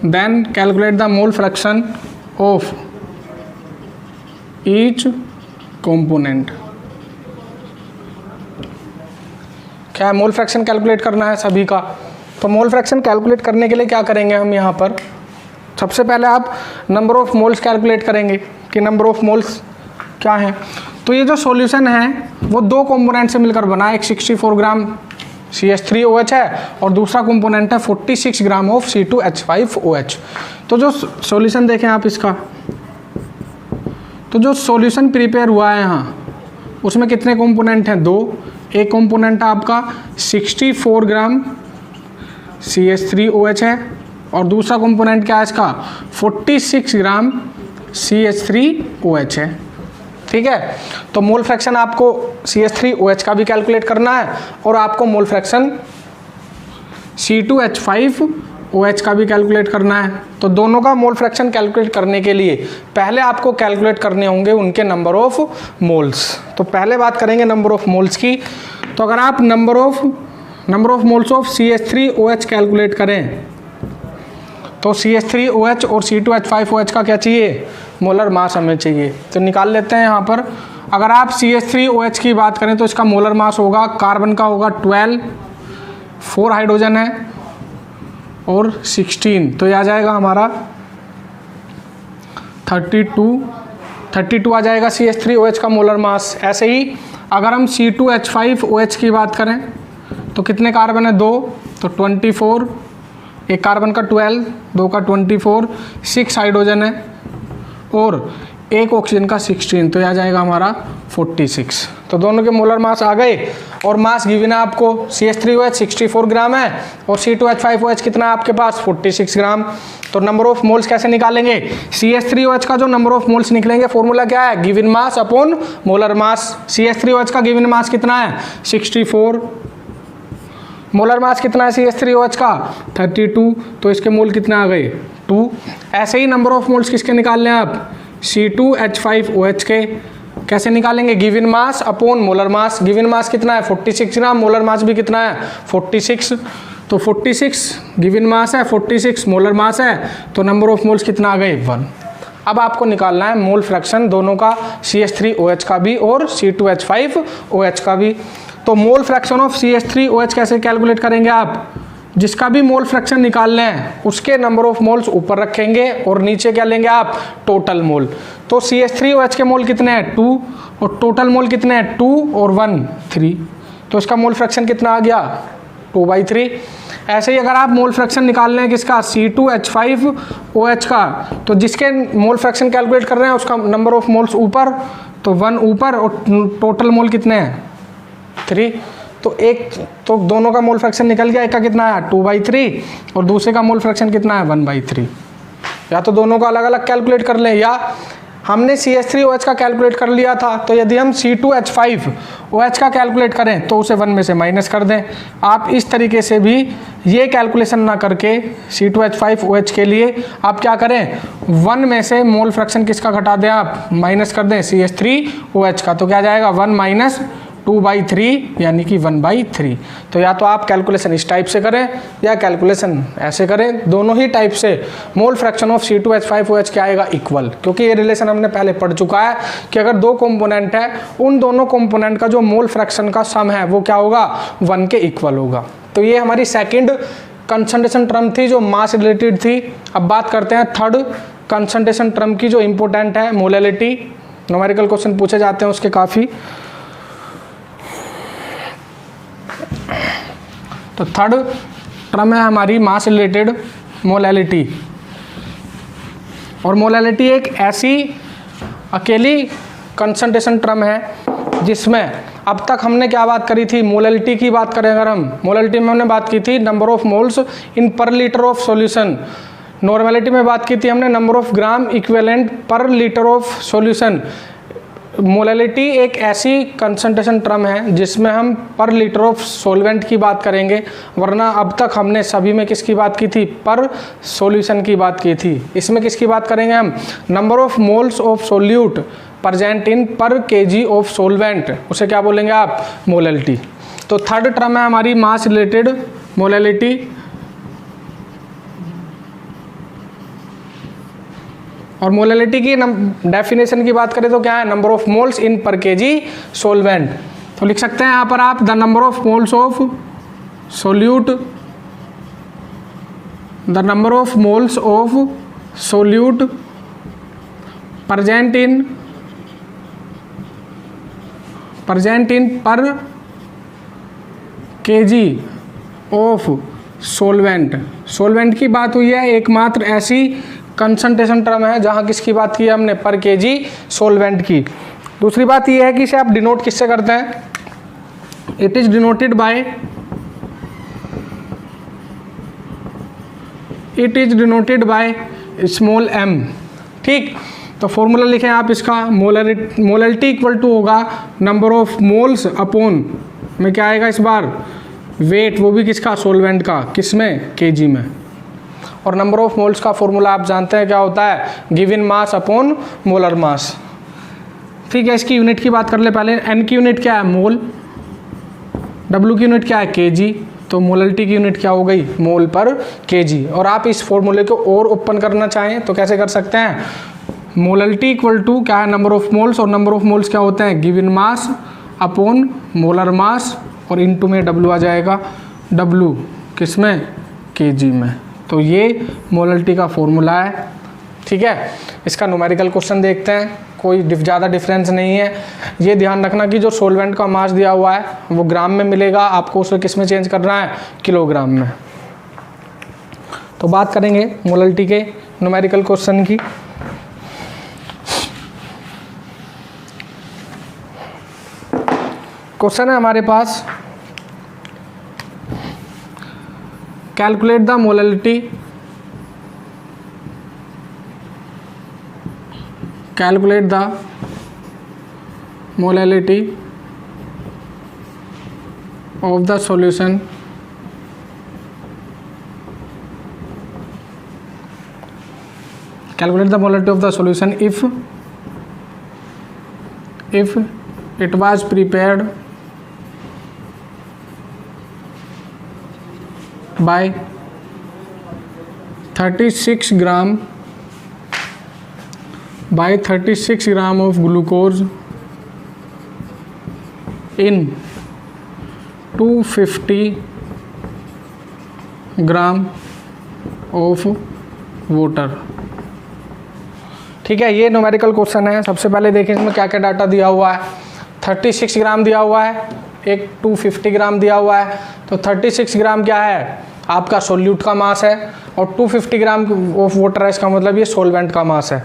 then calculate the mole fraction of each component। क्या mole fraction calculate करना है सभी का। तो mole fraction calculate करने के लिए क्या करेंगे हम, यहाँ पर सबसे पहले आप नंबर ऑफ मोल्स कैलकुलेट करेंगे कि नंबर ऑफ मोल्स क्या है। तो ये जो सॉल्यूशन है वो 2 कंपोनेंट से मिलकर बना है। एक 64 ग्राम CH3OH है और दूसरा कंपोनेंट है 46 ग्राम ऑफ C2H5OH। तो जो सॉल्यूशन देखें आप इसका, तो जो सॉल्यूशन प्रिपेयर हुआ है यहाँ उसमें कितने कंपोनेंट हैं, 2। एक कंपोनेंट आपका 64 ग्राम CH3OH है और दूसरा कंपोनेंट क्या है इसका, 46 ग्राम CH3OH है। ठीक है, तो मोल फ्रैक्शन आपको CH3OH का भी कैलकुलेट करना है और आपको मोल फ्रैक्शन C2H5OH का भी कैलकुलेट करना है। तो दोनों का मोल फ्रैक्शन कैलकुलेट करने के लिए पहले आपको कैलकुलेट करने होंगे उनके नंबर ऑफ मोल्स। तो पहले बात करेंगे नंबर ऑफ मोल्स की। तो अगर आप number of moles of CH3OH calculate करें तो CH3OH और C2H5OH का क्या चाहिए, मोलर मास हमें चाहिए। तो निकाल लेते हैं यहाँ पर। अगर आप CH3OH की बात करें तो इसका मोलर मास होगा, कार्बन का होगा 12, 4 हाइड्रोजन है और 16, तो ये आ जाएगा हमारा 32 आ जाएगा CH3OH का मोलर मास। ऐसे ही अगर हम C2H5OH की बात करें तो कितने कार्बन है, 2, तो 24, एक कार्बन का 12, 2 का 24, 6 हाइड्रोजन है और एक ऑक्सीजन का 16, तो यह आ जाएगा हमारा 46। तो दोनों के मोलर मास आ गए और मास गिवन है आपको। CH3OH 64 ग्राम है और C2H5OH कितना है आपके पास, 46 ग्राम। तो नंबर ऑफ मोल्स कैसे निकालेंगे, CH3OH का जो नंबर ऑफ मोल्स निकलेंगे फॉर्मूला क्या है, given mass upon molar mass. CH3OH का गिवन मास कितना है, 64, मोलर मास कितना है CH3OH का, 32, तो इसके मोल कितने आ गए, 2। ऐसे ही नंबर ऑफ मोल्स किसके निकाल लें आप, C2H5OH के। कैसे निकालेंगे, given mass upon molar mass. Given mass कितना है 46 ग्राम, मोलर मास भी कितना है 46, तो 46 गिवन मास है, 46 मोलर मास है, तो नंबर ऑफ मोल्स कितना आ गए, 1। अब आपको निकालना है मोल फ्रैक्शन दोनों का, CH3OH का भी और C2H5OH का भी। तो मोल फ्रैक्शन ऑफ CH3OH कैसे कैलकुलेट करेंगे आप? जिसका भी मोल फ्रैक्शन निकालना है उसके नंबर ऑफ मोल्स ऊपर रखेंगे और नीचे क्या लेंगे आप? Total mole. तो CH3OH के मोल कितने हैं? 2, और टोटल मोल कितने हैं? 2 और 1 3। तो इसका मोल फ्रैक्शन कितना आ गया? 2/3। ऐसे ही अगर आप मोल फ्रैक्शन निकालना है किसका? C2H5OH का, तो जिसके मोल फ्रैक्शन कैलकुलेट कर रहे हैं उसका नंबर ऑफ मोल्स ऊपर, तो 1 ऊपर और टोटल मोल कितने हैं? 3। तो दोनों का मोल फ्रैक्शन निकल गया। एक का कितना है? 2/3 और दूसरे का मोल फ्रैक्शन कितना है? 1/3। या तो दोनों का अलग अलग कैलकुलेट कर लें, या हमने CH3OH का कैलकुलेट कर लिया था, तो यदि हम C2H5OH का कैलकुलेट करें तो उसे 1 में से माइनस कर दें। आप इस तरीके से भी ये कैलकुलेशन ना करके C2H5OH के लिए आप क्या करें? 1 में से मोल फ्रैक्शन किसका घटा दें? आप माइनस कर दें CH3OH का, तो क्या जाएगा? 1 माइनस 2/3 यानी कि 1/3। तो या तो आप कैलकुलेशन इस टाइप से करें या कैलकुलेशन ऐसे करें, दोनों ही टाइप से मोल फ्रैक्शन ऑफ C2H5OH क्या आएगा? इक्वल। क्योंकि ये रिलेशन हमने पहले पढ़ चुका है कि अगर दो कंपोनेंट है, उन दोनों कंपोनेंट का जो मोल फ्रैक्शन का सम है वो क्या होगा? 1 के इक्वल होगा। तो ये हमारी सेकेंड कंसंट्रेशन टर्म थी जो मास रिलेटेड थी। अब बात करते हैं थर्ड कंसंट्रेशन टर्म की जो इंपॉर्टेंट है, मोलैलिटी। न्यूमेरिकल क्वेश्चन पूछे जाते हैं उसके काफ़ी। तो थर्ड टर्म है हमारी मास रिलेटेड मोलैलिटी। और मोलैलिटी एक ऐसी अकेली कंसंट्रेशन टर्म है जिसमें अब तक हमने क्या बात करी थी? मोलैलिटी की बात करें अगर हम, मोलैलिटी में हमने बात की थी number of moles in per litre of solution. Normality में बात की थी हमने नंबर ऑफ ग्राम इक्विवेलेंट पर लीटर ऑफ सॉल्यूशन। मोलैलिटी एक ऐसी कंसंट्रेशन टर्म है जिसमें हम पर लीटर ऑफ सॉल्वेंट की बात करेंगे, वरना अब तक हमने सभी में किसकी बात की थी? पर सॉल्यूशन की बात की थी। इसमें किसकी बात करेंगे हम? Number of moles of solute present in पर केजी ऑफ सॉल्वेंट, उसे क्या बोलेंगे आप? मोलैलिटी। तो थर्ड टर्म है हमारी मास रिलेटेड मोलैलिटी। और मोलैलिटी की डेफिनेशन की बात करें तो क्या है? नंबर ऑफ मोल्स इन पर केजी सॉल्वेंट। तो लिख सकते हैं यहाँ पर आप the number of moles of solute, the number of moles of solute present in पर केजी ऑफ सॉल्वेंट। सॉल्वेंट की बात हुई है, एकमात्र ऐसी कंसंट्रेशन टर्म है जहां किसकी बात की है हमने? पर केजी सॉल्वेंट की। दूसरी बात यह है कि इसे आप डिनोट किससे करते हैं? It is denoted by small m। ठीक, तो फॉर्मूला लिखें आप इसका। मोलैलिटी इक्वल टू होगा नंबर ऑफ मोल्स अपॉन में क्या आएगा इस बार? वेट, वो भी किसका? सॉल्वेंट का। किसमें? केजी में। और नंबर ऑफ मोल्स का फॉर्मूला आप जानते हैं क्या होता है? Given mass upon molar mass. ठीक है, इसकी यूनिट की बात कर ले पहले। एन की यूनिट क्या है? मोल। डब्ल्यू की यूनिट क्या है? केजी। तो मोलैलिटी की यूनिट क्या हो गई? मोल पर केजी। और आप इस फॉर्मूले को और ओपन करना चाहें तो कैसे कर सकते हैं? मोलैलिटी इक्वल टू क्या है? नंबर ऑफ मोल्स, और नंबर ऑफ मोल्स क्या होते हैं? Given mass upon molar mass, और इनटू में डब्ल्यू आ जाएगा। डब्ल्यू किसमें? केजी में। तो ये मोलैलिटी का फॉर्मूला है। ठीक है, इसका न्यूमेरिकल क्वेश्चन देखते हैं। कोई ज़्यादा डिफरेंस नहीं है। ये ध्यान रखना कि जो सॉल्वेंट का मास दिया हुआ है वो ग्राम में मिलेगा, आपको उसे किस में चेंज करना है? किलोग्राम में। तो बात करेंगे मोलैलिटी के न्यूमेरिकल क्वेश्चन की। क्वेश्चन है हमारे पास, calculate the molality, calculate the molality of the solution if it was prepared by 36 gram of glucose in 250 gram of water. ठीक है, ये न्यूमेरिकल क्वेश्चन है। सबसे पहले देखें इसमें क्या क्या डाटा दिया हुआ है। 36 ग्राम दिया हुआ है, एक 250 ग्राम दिया हुआ है। तो 36 ग्राम क्या है, आपका सोल्यूट का मास है, और 250 ग्राम ऑफ वाटर है, इसका मतलब ये सोलवेंट का मास है।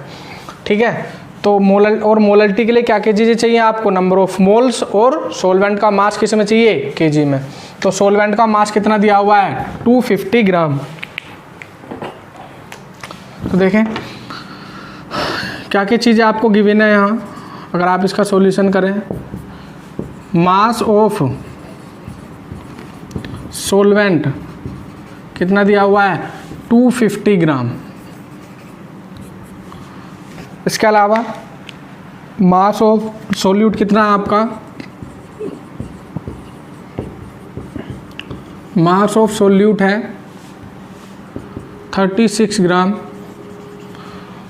ठीक है, तो मोलर और मोलरिटी के लिए क्या क्या चीज़ें चाहिए आपको, नंबर ऑफ मोल्स और सोलवेंट का मास किस में चाहिए, केजी में। तो सोलवेंट का मास कितना दिया हुआ है, 250 ग्राम। तो देखें क्या क्या चीज़ें आपको गिवन है यहाँ, अगर आप इसका सॉल्यूशन करें। मास ऑफ सोलवेंट कितना दिया हुआ है, 250 ग्राम। इसके अलावा मास ऑफ सोल्यूट कितना है आपका, मास ऑफ सोल्यूट है 36 ग्राम।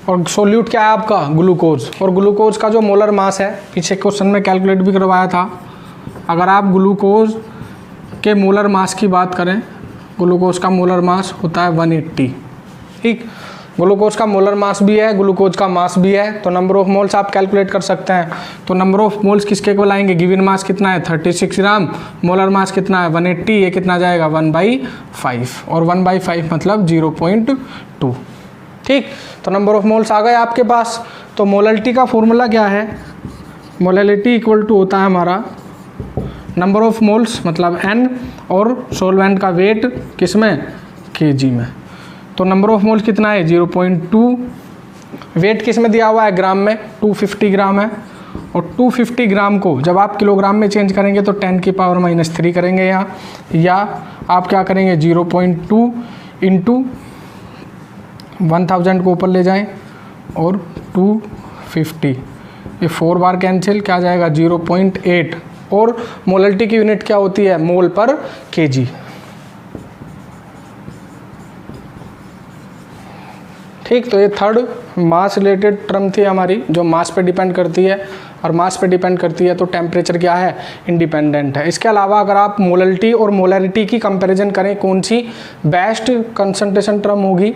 और सोल्यूट क्या है आपका, ग्लूकोज। और ग्लूकोज का जो मोलर मास है, पीछे क्वेश्चन में कैलकुलेट भी करवाया था। अगर आप ग्लूकोज के मोलर मास की बात करें, ग्लूकोज का मोलर मास होता है 180। ठीक, ग्लूकोज का मोलर मास भी है, ग्लूकोज का मास भी है। तो नंबर ऑफ मोल्स आप कैलकुलेट कर सकते हैं। तो नंबर ऑफ मोल्स किसके को लाएंगे, गिवन मास कितना है 36 ग्राम, मोलर मास कितना है 180, ये कितना जाएगा 1/5, और 1/5 मतलब 0.2। ठीक, तो नंबर ऑफ मोल्स आ गए आपके पास। तो मोलरिटी का फॉर्मूला क्या है, मोलरिटी इक्वल टू होता है हमारा नंबर ऑफ मोल्स मतलब n, और सोलवेंट का वेट किस में, केजी में। तो नंबर ऑफ मोल्स कितना है 0.2, वेट किस में दिया हुआ है, ग्राम में, 250 ग्राम है। और 250 ग्राम को जब आप किलोग्राम में चेंज करेंगे तो 10⁻³ करेंगे यहाँ, या आप क्या करेंगे 0.2 इंटू 1000 को ऊपर ले जाएं और 250, ये 4 बार कैंसिल, क्या जाएगा 0.8। और मोलरिटी की यूनिट क्या होती है, मोल पर केजी। ठीक, तो ये थर्ड मास रिलेटेड टर्म थी हमारी, जो मास पे डिपेंड करती है, और मास पे डिपेंड करती है तो टेम्परेचर क्या है, इंडिपेंडेंट है। इसके अलावा अगर आप मोलरिटी और मोलरिटी की कंपैरिजन करें, कौन सी बेस्ट कंसंट्रेशन टर्म होगी,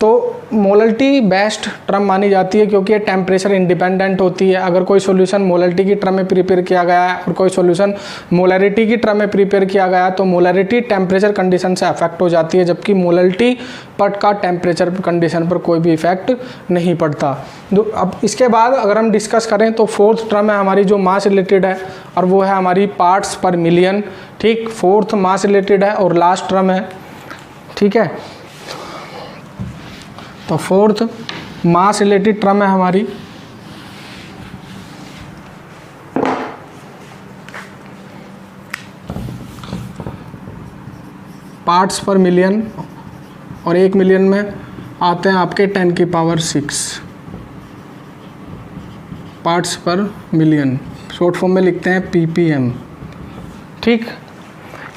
तो मोलरिटी बेस्ट टर्म मानी जाती है, क्योंकि ये टेम्परेचर इंडिपेंडेंट होती है। अगर कोई सॉल्यूशन मोलरिटी की टर्म में प्रिपेयर किया गया है और कोई सॉल्यूशन मोलरिटी की टर्म में प्रिपेयर किया गया है, तो मोलरिटी टेम्परेचर कंडीशन से अफेक्ट हो जाती है, जबकि मोलरिटी पट का टेम्परेचर कंडीशन पर कोई भी इफेक्ट नहीं पड़ता। अब इसके बाद अगर हम डिस्कस करें तो फोर्थ टर्म है हमारी जो मास रिलेटेड है, और वो है हमारी पार्ट्स पर मिलियन। ठीक, फोर्थ मास रिलेटेड है और लास्ट टर्म है। ठीक है, तो फोर्थ मास रिलेटेड टर्म है हमारी पार्ट्स पर मिलियन, और 1 मिलियन में आते हैं आपके 10⁶ पार्ट्स पर मिलियन, शॉर्ट फॉर्म में लिखते हैं ppm। ठीक,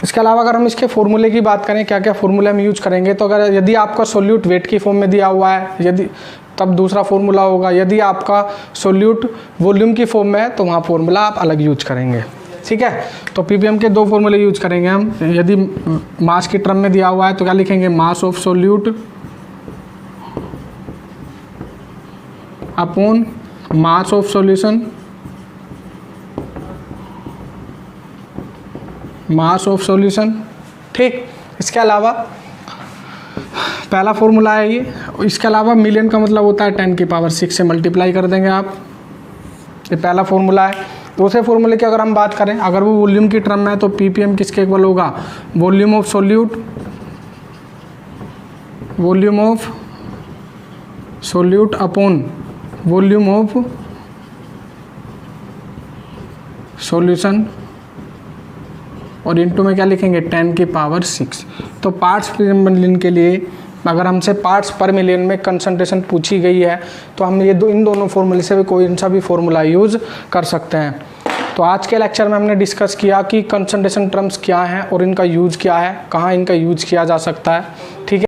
इसके अलावा अगर हम इसके फॉर्मूले की बात करें, क्या क्या फॉर्मूले हम यूज करेंगे, तो अगर यदि आपका सोल्यूट वेट की फॉर्म में दिया हुआ है, यदि तब दूसरा फॉर्मूला होगा। यदि आपका सोल्यूट वॉल्यूम की फॉर्म में है तो वहाँ फॉर्मूला आप अलग यूज करेंगे। ठीक है, तो ppm के 2 फॉर्मूले यूज करेंगे हम। यदि मास की टर्म में दिया हुआ है तो क्या लिखेंगे, mass of solute upon mass of solution, mass of solution. ठीक, इसके अलावा पहला फॉर्मूला है ये। इसके अलावा मिलियन का मतलब होता है 10⁶ से मल्टीप्लाई कर देंगे आप, ये पहला फॉर्मूला है। दूसरे फॉर्मूले की अगर हम बात करें, अगर वो वॉल्यूम की टर्म में है तो ppm किसके इक्वल होगा, volume of solute, volume of solute upon volume of solution, और इनटू में क्या लिखेंगे 10⁶। तो पार्ट्स पर मिलियन के लिए अगर हमसे पार्ट्स पर मिलियन में कंसंट्रेशन पूछी गई है तो हम ये इन दोनों फॉर्मूले से भी कोई सा भी फॉर्मूला यूज़ कर सकते हैं। तो आज के लेक्चर में हमने डिस्कस किया कि कंसंट्रेशन टर्म्स क्या हैं और इनका यूज़ क्या है, कहाँ इनका यूज़ किया जा सकता है। ठीक है।